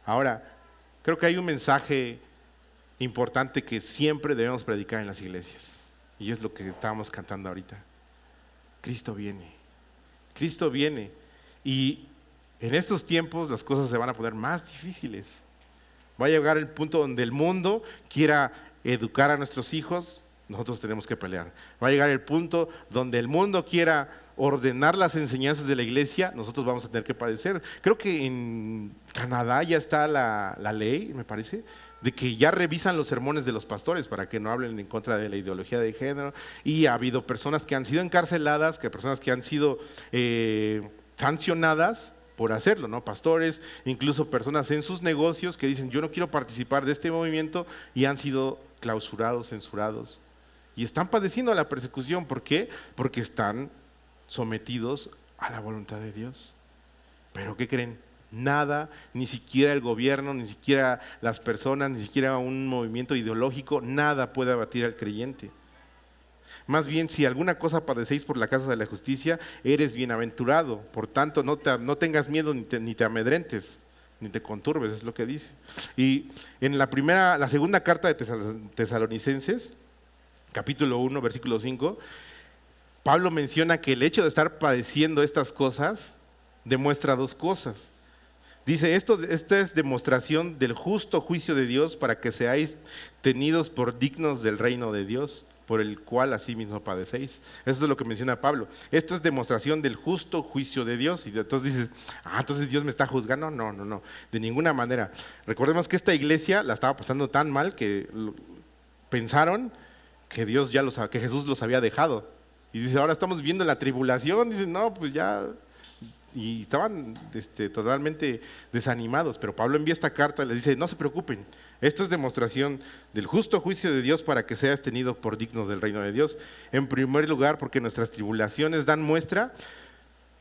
Ahora, creo que hay un mensaje importante que siempre debemos predicar en las iglesias, y es lo que estábamos cantando ahorita. Cristo viene. Cristo viene. Y en estos tiempos las cosas se van a poner más difíciles. Va a llegar el punto donde el mundo quiera educar a nuestros hijos, nosotros tenemos que pelear. Va a llegar el punto donde el mundo quiera ordenar las enseñanzas de la iglesia, nosotros vamos a tener que padecer. Creo que en Canadá ya está la ley, me parece, de que ya revisan los sermones de los pastores para que no hablen en contra de la ideología de género. Y ha habido personas que han sido encarceladas, personas que han sido sancionadas por hacerlo, ¿no? Pastores, incluso personas en sus negocios que dicen, yo no quiero participar de este movimiento, y han sido clausurados, censurados. Y están padeciendo la persecución. ¿Por qué? Porque están sometidos a la voluntad de Dios. Pero ¿qué creen? Nada, ni siquiera el gobierno, ni siquiera las personas, ni siquiera un movimiento ideológico, nada puede abatir al creyente. Más bien, si alguna cosa padecéis por la causa de la justicia, eres bienaventurado. Por tanto, no tengas miedo ni te amedrentes, ni te conturbes, es lo que dice. Y en la segunda carta de Tesalonicenses, capítulo 1, versículo 5, Pablo menciona que el hecho de estar padeciendo estas cosas demuestra 2 cosas. Dice, esta es demostración del justo juicio de Dios para que seáis tenidos por dignos del reino de Dios, por el cual asimismo padecéis. Eso es lo que menciona Pablo. Esto es demostración del justo juicio de Dios. Y entonces dices, entonces Dios me está juzgando. No, de ninguna manera. Recordemos que esta iglesia la estaba pasando tan mal que pensaron que que Jesús los había dejado. Y dice, ahora estamos viendo la tribulación. Dicen, no, pues ya. Y estaban totalmente desanimados. Pero Pablo envía esta carta y les dice, no se preocupen. Esto es demostración del justo juicio de Dios para que seas tenido por dignos del reino de Dios. En primer lugar, porque nuestras tribulaciones dan muestra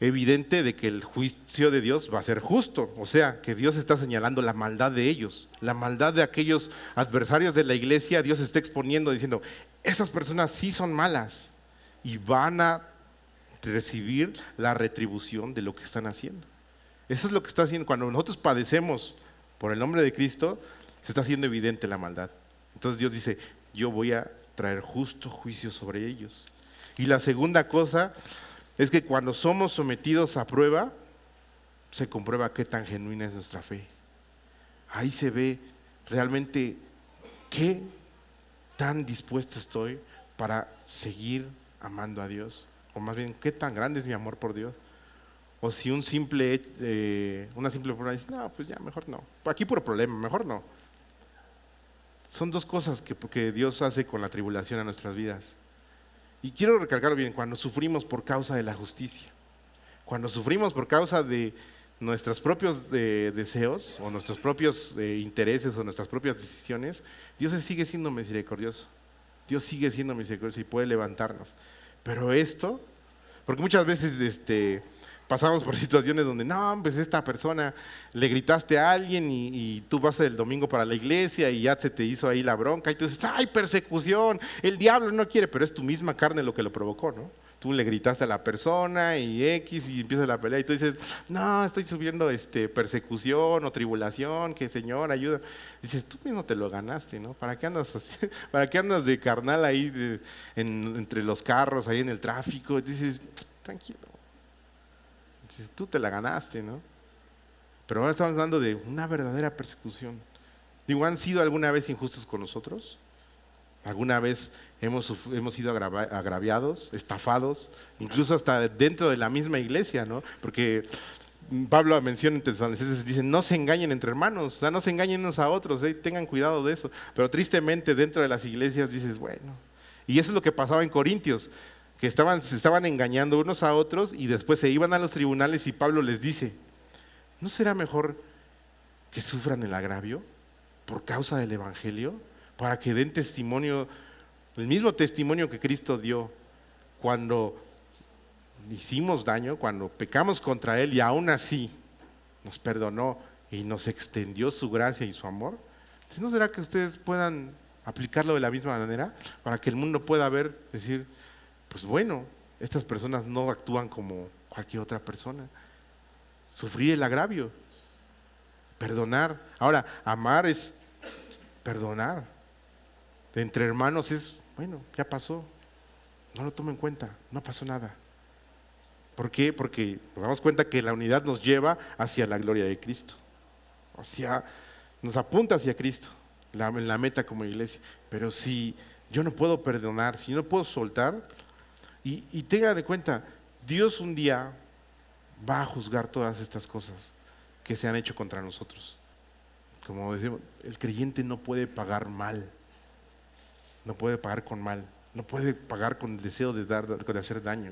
evidente de que el juicio de Dios va a ser justo. O sea, que Dios está señalando la maldad de ellos, la maldad de aquellos adversarios de la iglesia. Dios está exponiendo, diciendo, esas personas sí son malas y van a recibir la retribución de lo que están haciendo. Eso es lo que está haciendo. Cuando nosotros padecemos por el nombre de Cristo, se está haciendo evidente la maldad. Entonces Dios dice, yo voy a traer justo juicio sobre ellos. Y la segunda cosa es que cuando somos sometidos a prueba, se comprueba qué tan genuina es nuestra fe. Ahí se ve realmente qué tan dispuesto estoy para seguir amando a Dios? O más bien, ¿qué tan grande es mi amor por Dios? O si una simple prueba dice, no, pues ya, mejor no. Aquí puro problema, mejor no. Son dos cosas que Dios hace con la tribulación a nuestras vidas. Y quiero recalcarlo bien, cuando sufrimos por causa de la justicia, cuando sufrimos por causa de nuestros propios deseos o nuestros propios intereses o nuestras propias decisiones, Dios sigue siendo misericordioso. Dios sigue siendo misericordioso y puede levantarnos. Pero esto, porque muchas veces pasamos por situaciones donde, no, pues esta persona le gritaste a alguien y tú vas el domingo para la iglesia y ya se te hizo ahí la bronca y tú dices, ¡ay, persecución! El diablo no quiere, pero es tu misma carne lo que lo provocó, ¿no? Tú le gritaste a la persona y empieza la pelea y tú dices, no, estoy subiendo persecución o tribulación, que Señor ayuda. Dices, tú mismo te lo ganaste, ¿no? ¿Para qué andas así? ¿Para qué andas de carnal ahí entre los carros, ahí en el tráfico? Y dices, tranquilo. Dices, tú te la ganaste, ¿no? Pero ahora estamos hablando de una verdadera persecución. Digo, ¿han sido alguna vez injustos con nosotros? ¿Alguna vez hemos sido agraviados, estafados, incluso hasta dentro de la misma iglesia, ¿no? Porque Pablo menciona en Tesalonicenses, dice, no se engañen entre hermanos, o sea, no se engañen unos a otros, tengan cuidado de eso. Pero tristemente dentro de las iglesias dices, bueno, y eso es lo que pasaba en Corintios, que se estaban engañando unos a otros y después se iban a los tribunales y Pablo les dice, ¿no será mejor que sufran el agravio por causa del evangelio? Para que den testimonio, el mismo testimonio que Cristo dio cuando hicimos daño, cuando pecamos contra Él y aún así nos perdonó y nos extendió su gracia y su amor. ¿No será que ustedes puedan aplicarlo de la misma manera para que el mundo pueda ver, decir, pues bueno, estas personas no actúan como cualquier otra persona? Sufrir el agravio, perdonar. Ahora, amar es perdonar. Entre hermanos es, bueno, ya pasó, no lo tomo en cuenta, no pasó nada. ¿Por qué? Porque nos damos cuenta que la unidad nos lleva hacia la gloria de Cristo, nos apunta hacia Cristo, en la meta como iglesia. Pero si yo no puedo perdonar, si yo no puedo soltar, y tenga de cuenta, Dios un día va a juzgar todas estas cosas que se han hecho contra nosotros. Como decimos, el creyente no puede pagar mal. No puede pagar con mal, no puede pagar con el deseo de hacer daño.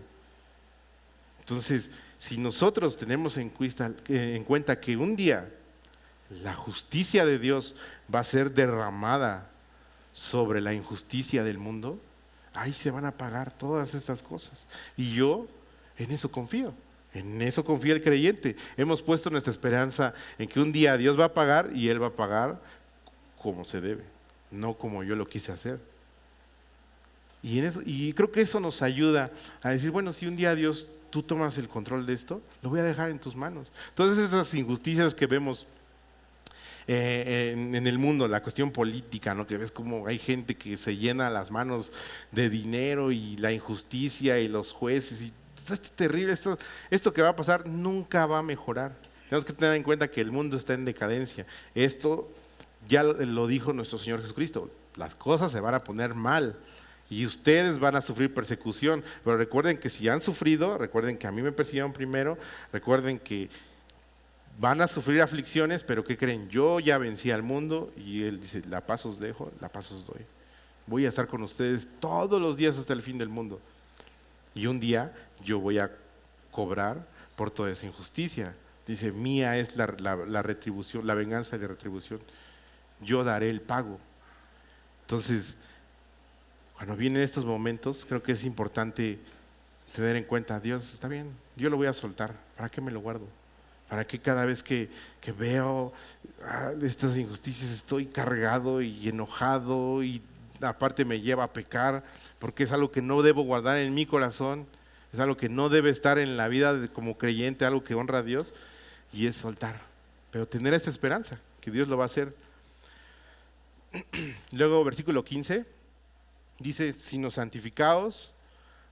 Entonces, si nosotros tenemos en cuenta que un día la justicia de Dios va a ser derramada sobre la injusticia del mundo, ahí se van a pagar todas estas cosas. Y yo en eso confío el creyente. Hemos puesto nuestra esperanza en que un día Dios va a pagar y Él va a pagar como se debe, no como yo lo quise hacer. Y creo que eso nos ayuda a decir, bueno, si un día Dios, tú tomas el control de esto, lo voy a dejar en tus manos. Todas esas injusticias que vemos en el mundo, la cuestión política, ¿no? Que ves como hay gente que se llena las manos de dinero y la injusticia y los jueces y todo esto es terrible, esto que va a pasar nunca va a mejorar. Tenemos que tener en cuenta que el mundo está en decadencia. Esto ya lo dijo nuestro Señor Jesucristo, las cosas se van a poner mal. Y ustedes van a sufrir persecución, pero recuerden que si han sufrido, recuerden que a mí me persiguieron primero, recuerden que van a sufrir aflicciones, pero ¿qué creen? Yo ya vencí al mundo y Él dice, la paz os dejo, la paz os doy. Voy a estar con ustedes todos los días hasta el fin del mundo. Y un día yo voy a cobrar por toda esa injusticia. Dice, mía es la retribución, la venganza y la retribución. Yo daré el pago. Entonces, cuando vienen estos momentos, creo que es importante tener en cuenta, Dios, está bien, yo lo voy a soltar, ¿para qué me lo guardo? ¿Para qué cada vez que veo estas injusticias estoy cargado y enojado y aparte me lleva a pecar? Porque es algo que no debo guardar en mi corazón, es algo que no debe estar en la vida como creyente, algo que honra a Dios, y es soltar. Pero tener esta esperanza, que Dios lo va a hacer. Luego, versículo 15. Dice, sino santificaos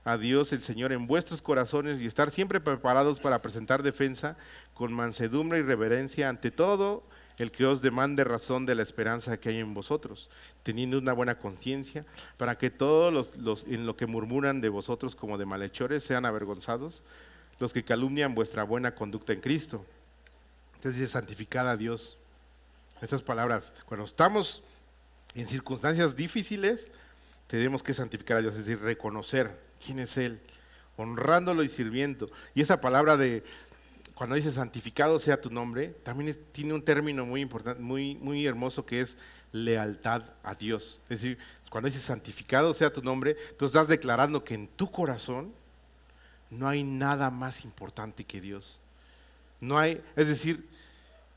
a Dios el Señor en vuestros corazones y estar siempre preparados para presentar defensa con mansedumbre y reverencia ante todo el que os demande razón de la esperanza que hay en vosotros, teniendo una buena conciencia, para que todos los en lo que murmuran de vosotros como de malhechores sean avergonzados, los que calumnian vuestra buena conducta en Cristo. Entonces dice, santificad a Dios. Estas palabras, cuando estamos en circunstancias difíciles, tenemos que santificar a Dios, es decir, reconocer quién es Él, honrándolo y sirviendo. Y esa palabra de, cuando dice santificado sea tu nombre, también tiene un término muy importante, muy hermoso, que es lealtad a Dios. Es decir, cuando dice santificado sea tu nombre, tú estás declarando que en tu corazón no hay nada más importante que Dios. No hay, es decir,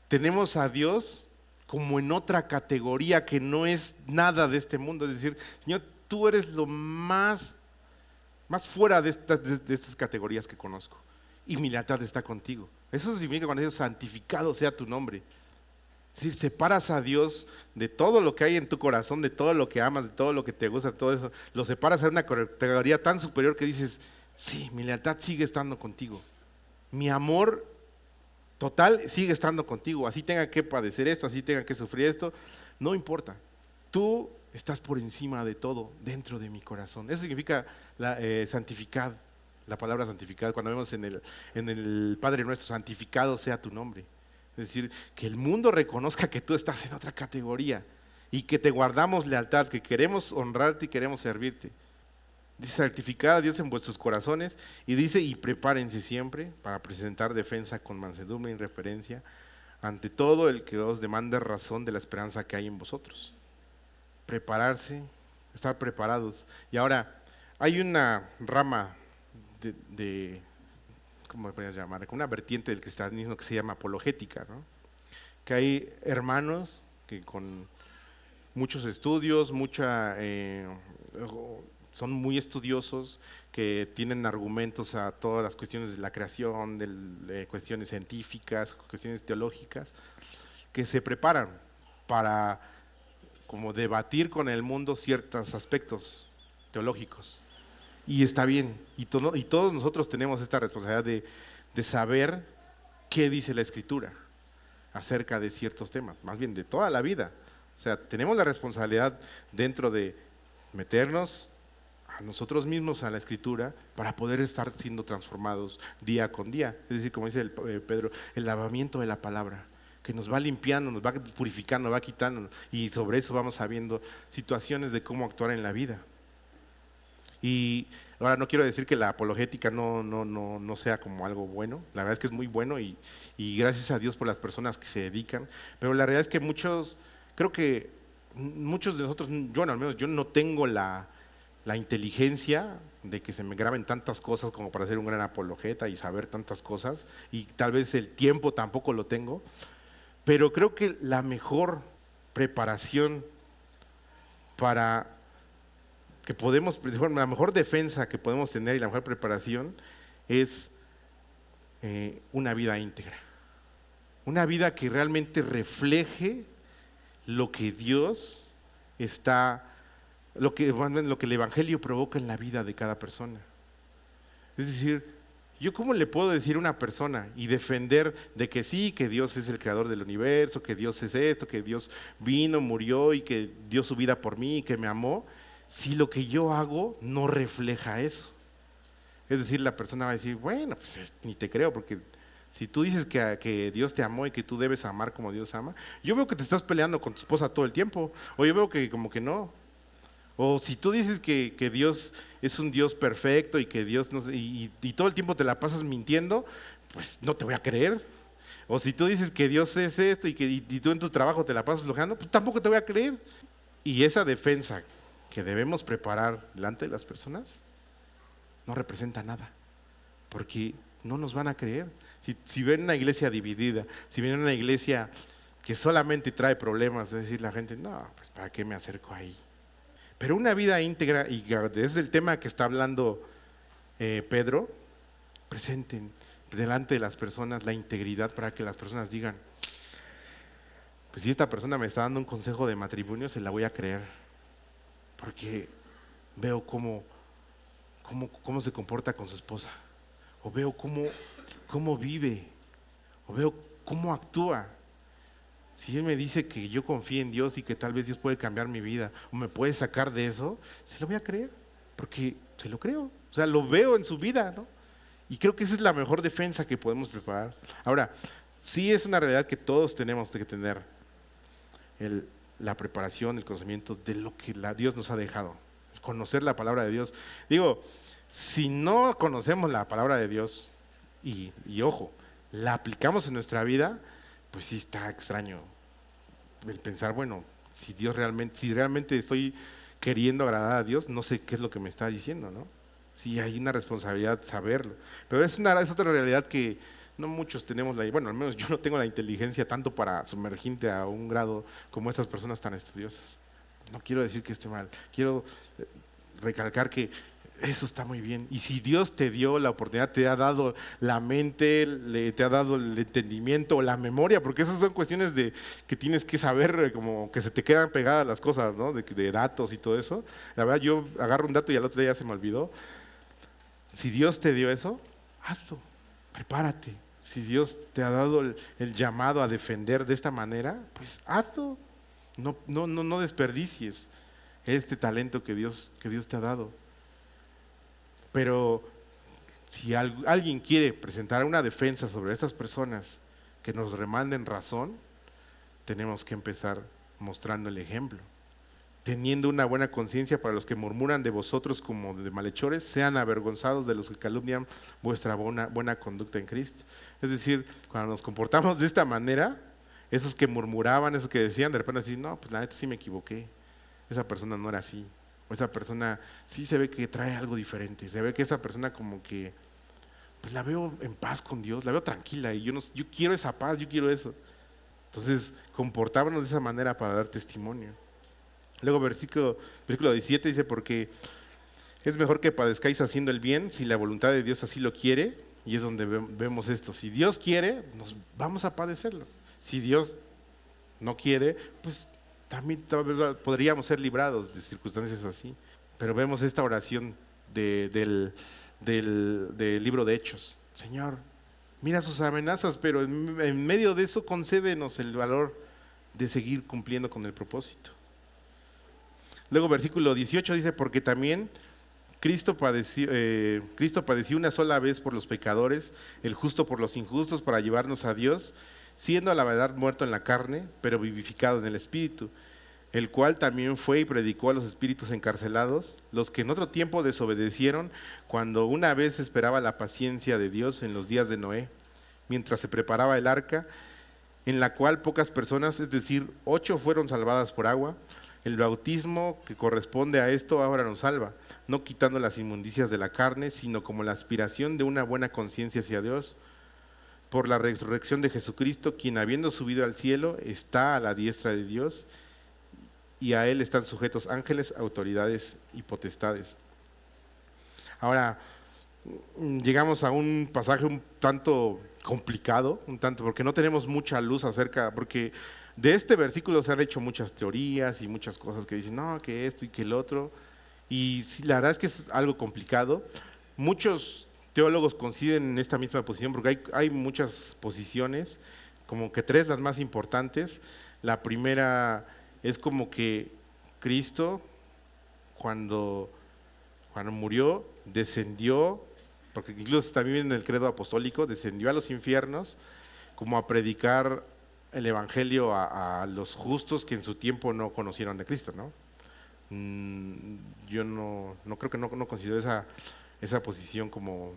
tenemos a Dios como en otra categoría que no es nada de este mundo. Es decir, Señor, tú eres lo más fuera de estas categorías que conozco. Y mi lealtad está contigo. Eso significa cuando digo santificado sea tu nombre. Es decir, separas a Dios de todo lo que hay en tu corazón, de todo lo que amas, de todo lo que te gusta, todo eso. Lo separas a una categoría tan superior que dices, sí, mi lealtad sigue estando contigo. Mi amor total sigue estando contigo. Así tenga que padecer esto, así tenga que sufrir esto, no importa. Tú estás por encima de todo dentro de mi corazón. Eso significa santificad, la palabra santificad. Cuando vemos en el Padre Nuestro, santificado sea tu nombre. Es decir, que el mundo reconozca que tú estás en otra categoría y que te guardamos lealtad, que queremos honrarte y queremos servirte. Dice, santificad a Dios en vuestros corazones, y dice, y prepárense siempre para presentar defensa con mansedumbre y reverencia ante todo el que os demande razón de la esperanza que hay en vosotros. Prepararse, estar preparados. Y ahora, hay una rama ¿cómo me podrías llamar? Una vertiente del cristianismo que se llama apologética, ¿no? Que hay hermanos que con muchos estudios, son muy estudiosos, que tienen argumentos a todas las cuestiones de la creación, de cuestiones científicas, cuestiones teológicas, que se preparan para como debatir con el mundo ciertos aspectos teológicos. Y está bien, y todos nosotros tenemos esta responsabilidad de saber qué dice la Escritura acerca de ciertos temas, más bien de toda la vida. O sea, tenemos la responsabilidad dentro de meternos a nosotros mismos a la Escritura para poder estar siendo transformados día con día. Es decir, como dice Pedro, el lavamiento de la palabra, que nos va limpiando, nos va purificando, nos va quitando, y sobre eso vamos sabiendo situaciones de cómo actuar en la vida. Y ahora no quiero decir que la apologética no sea como algo bueno, la verdad es que es muy bueno y gracias a Dios por las personas que se dedican, pero la realidad es que creo que muchos de nosotros, yo al menos yo no tengo la inteligencia de que se me graben tantas cosas como para ser un gran apologeta y saber tantas cosas, y tal vez el tiempo tampoco lo tengo, pero creo que la mejor preparación para que podemos, la mejor defensa que podemos tener y la mejor preparación es una vida íntegra, una vida que realmente refleje lo que Dios lo que el Evangelio provoca en la vida de cada persona. Es decir, ¿yo cómo le puedo decir a una persona y defender de que sí, que Dios es el creador del universo, que Dios es esto, que Dios vino, murió y que dio su vida por mí y que me amó, si lo que yo hago no refleja eso? Es decir, la persona va a decir, bueno, pues ni te creo, porque si tú dices que Dios te amó y que tú debes amar como Dios ama, yo veo que te estás peleando con tu esposa todo el tiempo, o yo veo que como que no. O si tú dices que Dios es un Dios perfecto y que Dios no, y todo el tiempo te la pasas mintiendo, pues no te voy a creer. O si tú dices que Dios es esto y tú en tu trabajo te la pasas flojeando, pues tampoco te voy a creer. Y esa defensa que debemos preparar delante de las personas no representa nada, porque no nos van a creer. Si ven una iglesia dividida, si ven una iglesia que solamente trae problemas, es decir, la gente, no, pues ¿para qué me acerco ahí? Pero una vida íntegra, y es el tema que está hablando Pedro, presenten delante de las personas la integridad para que las personas digan, pues si esta persona me está dando un consejo de matrimonio, se la voy a creer, porque veo cómo se comporta con su esposa, o veo cómo vive, o veo cómo actúa. Si Él me dice que yo confíe en Dios y que tal vez Dios puede cambiar mi vida o me puede sacar de eso, se lo voy a creer, porque se lo creo. O sea, lo veo en su vida, ¿no? Y creo que esa es la mejor defensa que podemos preparar. Ahora, sí es una realidad que todos tenemos que tener la preparación, el conocimiento de lo que Dios nos ha dejado. Conocer la palabra de Dios. Digo, si no conocemos la palabra de Dios y ojo, la aplicamos en nuestra vida, pues sí está extraño el pensar, bueno, si realmente estoy queriendo agradar a Dios, no sé qué es lo que me está diciendo, ¿no? Sí hay una responsabilidad saberlo, pero es otra realidad que no muchos tenemos, bueno, al menos yo no tengo la inteligencia tanto para sumergirte a un grado como estas personas tan estudiosas. No quiero decir que esté mal, quiero recalcar que eso está muy bien. Y si Dios te dio la oportunidad, te ha dado la mente, te ha dado el entendimiento, la memoria, porque esas son cuestiones que tienes que saber, como que se te quedan pegadas las cosas, ¿no? De datos y todo eso. La verdad, yo agarro un dato y al otro día ya se me olvidó. Si Dios te dio eso, hazlo, prepárate. Si Dios te ha dado el llamado a defender de esta manera, pues hazlo. No desperdicies este talento que Dios te ha dado. Pero si alguien quiere presentar una defensa sobre estas personas que nos remanden razón, tenemos que empezar mostrando el ejemplo. Teniendo una buena conciencia para los que murmuran de vosotros como de malhechores, sean avergonzados de los que calumnian vuestra buena conducta en Cristo. Es decir, cuando nos comportamos de esta manera, esos que murmuraban, esos que decían, de repente decían, no, pues la neta sí me equivoqué, esa persona no era así. O esa persona sí se ve que trae algo diferente, se ve que esa persona como que, pues la veo en paz con Dios, la veo tranquila y yo quiero esa paz, yo quiero eso. Entonces, comportámonos de esa manera para dar testimonio. Luego versículo 17 dice, porque es mejor que padezcáis haciendo el bien, si la voluntad de Dios así lo quiere, y es donde vemos esto. Si Dios quiere, nos vamos a padecerlo. Si Dios no quiere, pues también podríamos ser librados de circunstancias así. Pero vemos esta oración del libro de Hechos. Señor, mira sus amenazas, pero en medio de eso concédenos el valor de seguir cumpliendo con el propósito. Luego versículo 18 dice, porque también Cristo padeció una sola vez por los pecadores, el justo por los injustos, para llevarnos a Dios, siendo a la verdad muerto en la carne, pero vivificado en el Espíritu, el cual también fue y predicó a los espíritus encarcelados, los que en otro tiempo desobedecieron, cuando una vez esperaba la paciencia de Dios en los días de Noé, mientras se preparaba el arca, en la cual pocas personas, es decir, 8 fueron salvadas por agua. El bautismo que corresponde a esto ahora nos salva, no quitando las inmundicias de la carne, sino como la aspiración de una buena conciencia hacia Dios, por la resurrección de Jesucristo, quien habiendo subido al cielo está a la diestra de Dios, y a Él están sujetos ángeles, autoridades y potestades. Ahora, llegamos a un pasaje un tanto complicado, porque no tenemos mucha luz porque de este versículo se han hecho muchas teorías y muchas cosas que dicen, no, que esto y que el otro, y sí, la verdad es que es algo complicado. Muchos teólogos coinciden en esta misma posición, porque hay muchas posiciones, como que 3 las más importantes. La primera es como que Cristo, cuando murió, descendió, porque incluso también en el credo apostólico, descendió a los infiernos como a predicar el evangelio a los justos que en su tiempo no conocieron de Cristo, ¿no? Yo no creo que no considero esa posición como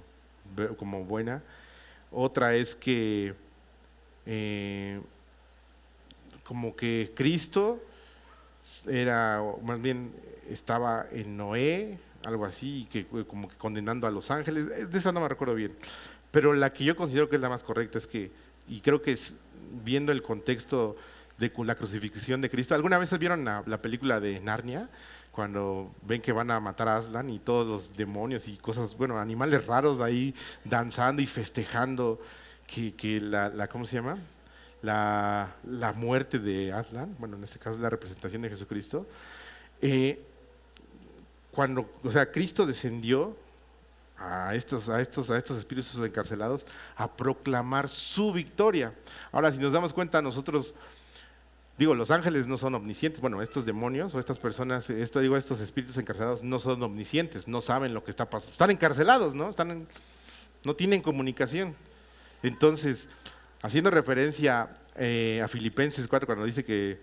buena. Otra es que como que Cristo más bien estaba en Noé, algo así, y que como que condenando a los ángeles. De esa no me recuerdo bien, pero la que yo considero que es la más correcta es que, y creo que es viendo el contexto de la crucifixión de Cristo. ¿Alguna vez vieron la película de Narnia? Cuando ven que van a matar a Aslan y todos los demonios y cosas, bueno, animales raros ahí danzando y festejando ¿cómo se llama? La muerte de Aslan, bueno, en este caso la representación de Jesucristo. Cristo descendió a estos espíritus encarcelados a proclamar su victoria. Ahora, si nos damos cuenta, nosotros Digo, los ángeles no son omniscientes. Bueno, estos demonios o estas personas, estos espíritus encarcelados no son omniscientes, no saben lo que está pasando. Están encarcelados, ¿no? No tienen comunicación. Entonces, haciendo referencia a Filipenses 4, cuando dice que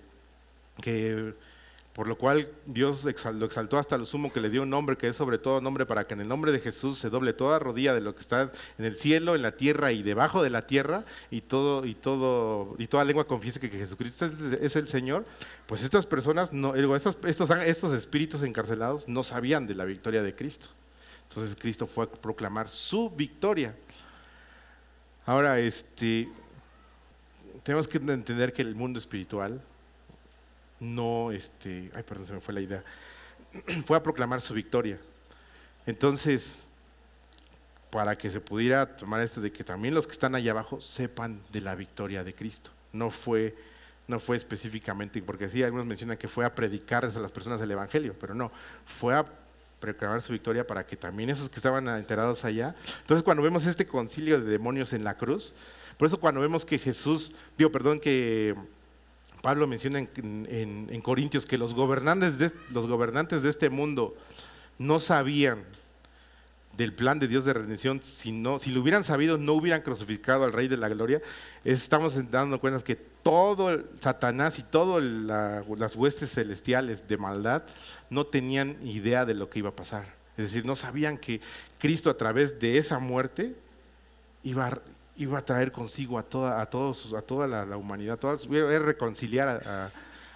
por lo cual Dios lo exaltó hasta lo sumo, que le dio un nombre que es sobre todo nombre, para que en el nombre de Jesús se doble toda rodilla de lo que está en el cielo, en la tierra y debajo de la tierra, y toda lengua confiese que Jesucristo es el Señor. Pues estas personas, estos espíritus encarcelados no sabían de la victoria de Cristo. Entonces Cristo fue a proclamar su victoria. Ahora, tenemos que entender que el mundo espiritual se me fue la idea, fue a proclamar su victoria. Entonces, para que se pudiera tomar esto de que también los que están allá abajo sepan de la victoria de Cristo. No fue específicamente, porque sí, algunos mencionan que fue a predicarles a las personas el Evangelio, pero no, fue a proclamar su victoria para que también esos que estaban enterados allá. Entonces, cuando vemos este concilio de demonios en la cruz, por eso cuando vemos que que Pablo menciona en Corintios que los gobernantes de este mundo no sabían del plan de Dios de redención. Si lo hubieran sabido, no hubieran crucificado al Rey de la Gloria. Estamos dando cuenta que todo Satanás y todas las huestes celestiales de maldad no tenían idea de lo que iba a pasar. Es decir, no sabían que Cristo, a través de esa muerte, iba a traer consigo a toda la humanidad, iba a reconciliar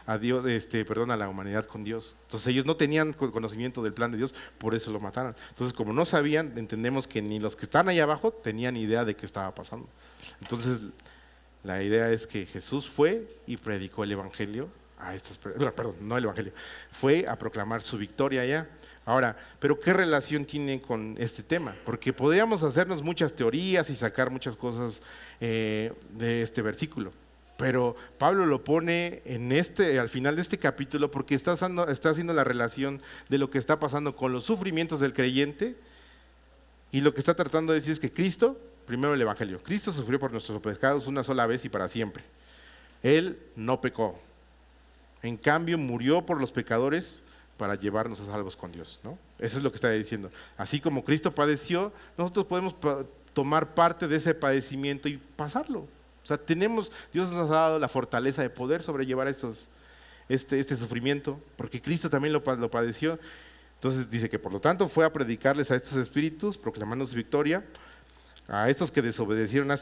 a Dios, a la humanidad con Dios. Entonces ellos no tenían conocimiento del plan de Dios, por eso lo mataron. Entonces, como no sabían, entendemos que ni los que están ahí abajo tenían idea de qué estaba pasando. Entonces, la idea es que Jesús fue y predicó el Evangelio a no el Evangelio, fue a proclamar su victoria allá. Ahora, ¿pero qué relación tiene con este tema? Porque podríamos hacernos muchas teorías y sacar muchas cosas de este versículo, pero Pablo lo pone al final de este capítulo porque está haciendo la relación de lo que está pasando con los sufrimientos del creyente, y lo que está tratando de decir es que Cristo, primero el Evangelio, Cristo sufrió por nuestros pecados una sola vez y para siempre. Él no pecó. En cambio, murió por los pecadores para llevarnos a salvos con Dios, ¿no? Eso es lo que está diciendo. Así como Cristo padeció, nosotros podemos tomar parte de ese padecimiento y pasarlo. O sea, Dios nos ha dado la fortaleza de poder sobrellevar este sufrimiento, porque Cristo también lo padeció. Entonces dice que por lo tanto fue a predicarles a estos espíritus, proclamando su victoria, a estos que desobedecieron a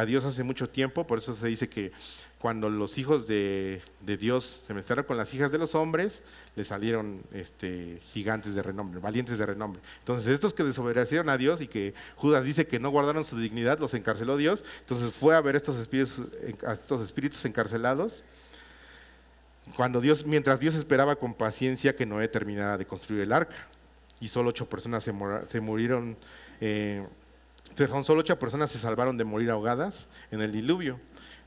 Dios hace mucho tiempo. Por eso se dice que cuando los hijos de Dios se mezclaron con las hijas de los hombres, les salieron gigantes de renombre, valientes de renombre. Entonces estos que desobedecieron a Dios y que Judas dice que no guardaron su dignidad, los encarceló Dios. Entonces fue a ver a estos espíritus encarcelados, mientras Dios esperaba con paciencia que Noé terminara de construir el arca. Y solo 8 personas se murieron, solo 8 personas se salvaron de morir ahogadas en el diluvio.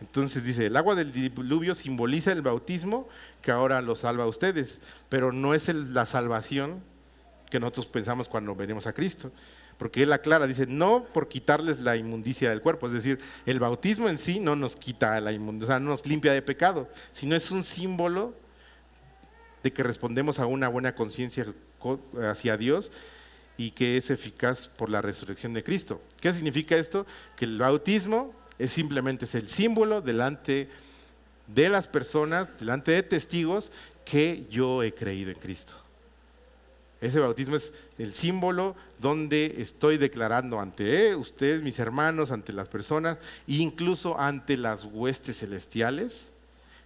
Entonces dice, el agua del diluvio simboliza el bautismo que ahora los salva a ustedes, pero no es la salvación que nosotros pensamos cuando venimos a Cristo, porque Él aclara, dice, no por quitarles la inmundicia del cuerpo, es decir, el bautismo en sí no nos quita la inmundicia, o sea, no nos limpia de pecado, sino es un símbolo de que respondemos a una buena conciencia hacia Dios y que es eficaz por la resurrección de Cristo. ¿Qué significa esto? Que el bautismo es el símbolo delante de las personas, delante de testigos, que yo he creído en Cristo. Ese bautismo es el símbolo donde estoy declarando ante ustedes, mis hermanos, ante las personas, e incluso ante las huestes celestiales,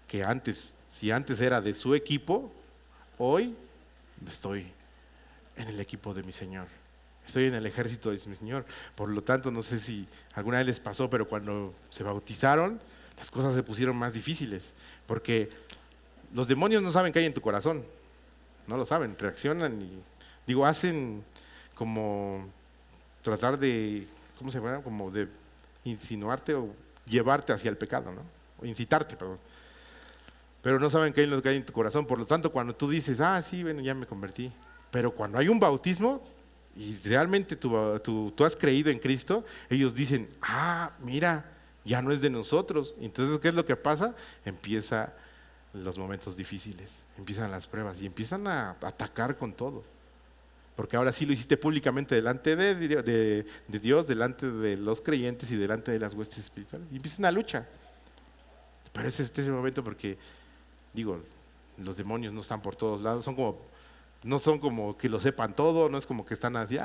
que si antes era de su equipo, hoy estoy en el equipo de mi Señor. Estoy en el ejército de mi Señor. Por lo tanto, no sé si alguna vez les pasó, pero cuando se bautizaron, las cosas se pusieron más difíciles, porque los demonios no saben qué hay en tu corazón, no lo saben, reaccionan y hacen como tratar de, ¿cómo se llama? Como de insinuarte o llevarte hacia el pecado, ¿no? O incitarte, perdón. Pero no saben qué hay en tu corazón. Por lo tanto, cuando tú dices, sí, bueno, ya me convertí, pero cuando hay un bautismo y realmente tú has creído en Cristo, ellos dicen, mira, ya no es de nosotros. Entonces, ¿qué es lo que pasa? Empieza los momentos difíciles, empiezan las pruebas y empiezan a atacar con todo. Porque ahora sí lo hiciste públicamente delante de Dios, delante de los creyentes y delante de las huestes espirituales. Y empieza una lucha. Pero es ese momento porque, digo, los demonios no están por todos lados, no son como que lo sepan todo, no es como que están así,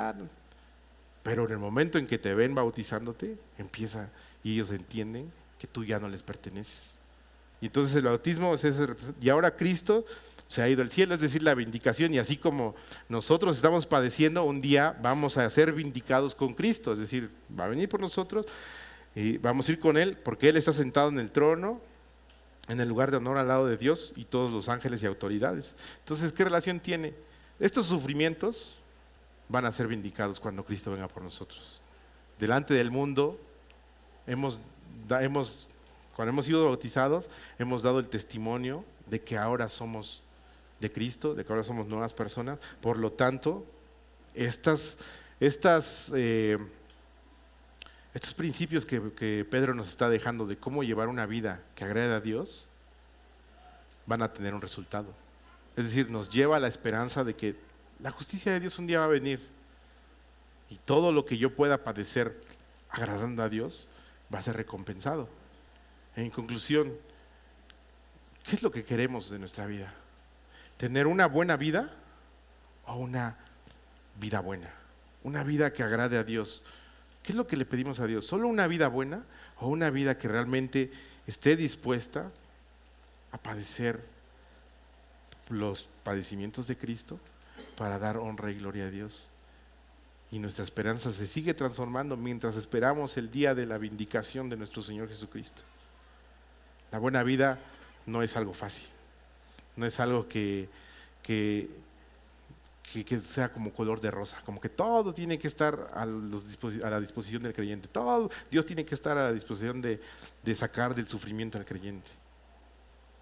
pero en el momento en que te ven bautizándote, empieza y ellos entienden que tú ya no les perteneces. Y entonces el bautismo es ese, y ahora Cristo se ha ido al cielo, es decir, la vindicación, y así como nosotros estamos padeciendo, un día vamos a ser vindicados con Cristo, es decir, va a venir por nosotros y vamos a ir con Él, porque Él está sentado en el trono, en el lugar de honor al lado de Dios y todos los ángeles y autoridades. Entonces, ¿qué relación tiene? Estos sufrimientos van a ser vindicados cuando Cristo venga por nosotros. Delante del mundo, cuando hemos sido bautizados, hemos dado el testimonio de que ahora somos de Cristo, de que ahora somos nuevas personas. Por lo tanto, estos principios que Pedro nos está dejando de cómo llevar una vida que agrade a Dios, van a tener un resultado. Es decir, nos lleva a la esperanza de que la justicia de Dios un día va a venir y todo lo que yo pueda padecer agradando a Dios va a ser recompensado. En conclusión, ¿qué es lo que queremos de nuestra vida? ¿Tener una buena vida o una vida buena? Una vida que agrade a Dios. ¿Qué es lo que le pedimos a Dios? ¿Solo una vida buena o una vida que realmente esté dispuesta a padecer los padecimientos de Cristo para dar honra y gloria a Dios? Y nuestra esperanza se sigue transformando mientras esperamos el día de la vindicación de nuestro Señor Jesucristo. La buena vida no es algo fácil, no es algo que sea como color de rosa, como que todo tiene que estar a la disposición del creyente, todo, Dios tiene que estar a la disposición de sacar del sufrimiento al creyente,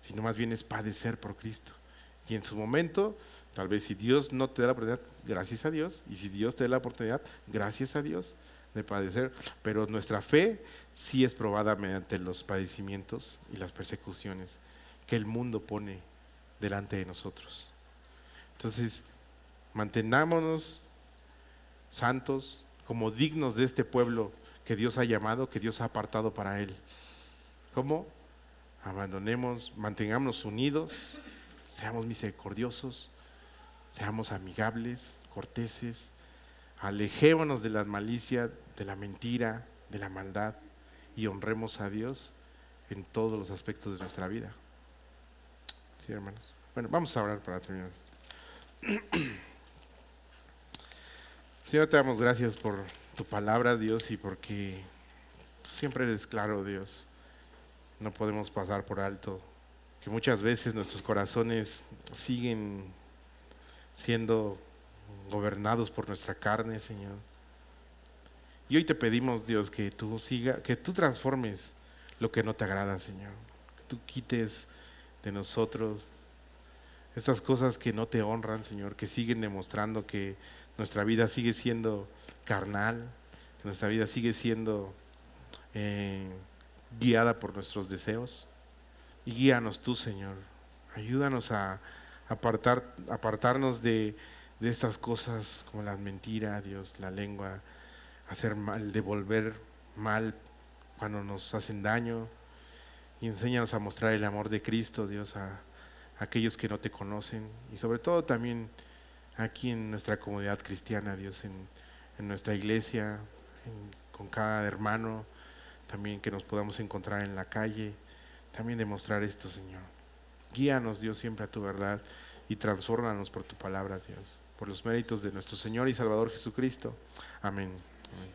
sino más bien es padecer por Cristo. Y en su momento, tal vez si Dios no te da la oportunidad, gracias a Dios, y si Dios te da la oportunidad, gracias a Dios, de padecer, pero nuestra fe sí es probada mediante los padecimientos y las persecuciones que el mundo pone delante de nosotros. Entonces, mantenámonos santos, como dignos de este pueblo que Dios ha llamado, que Dios ha apartado para Él. ¿Cómo? Mantengámonos unidos, seamos misericordiosos, seamos amigables, corteses, alejémonos de la malicia, de la mentira, de la maldad y honremos a Dios en todos los aspectos de nuestra vida. ¿Sí, hermanos? Bueno, vamos a orar para terminar. Señor, te damos gracias por tu palabra, Dios, y porque tú siempre eres claro, Dios. No podemos pasar por alto que muchas veces nuestros corazones siguen siendo gobernados por nuestra carne, Señor. Y hoy te pedimos, Dios, que tú transformes lo que no te agrada, Señor. Que tú quites de nosotros esas cosas que no te honran, Señor, que siguen demostrando que nuestra vida sigue siendo carnal, que nuestra vida sigue siendo guiada por nuestros deseos. Y guíanos tú, Señor. Ayúdanos a apartarnos de estas cosas como la mentira, Dios, la lengua, hacer mal, devolver mal cuando nos hacen daño. Y enséñanos a mostrar el amor de Cristo, Dios, a aquellos que no te conocen. Y sobre todo también aquí en nuestra comunidad cristiana, Dios, en nuestra iglesia, con cada hermano, también que nos podamos encontrar en la calle, también demostrar esto, Señor. Guíanos, Dios, siempre a tu verdad y transfórmanos por tu palabra, Dios, por los méritos de nuestro Señor y Salvador Jesucristo. Amén. Amén.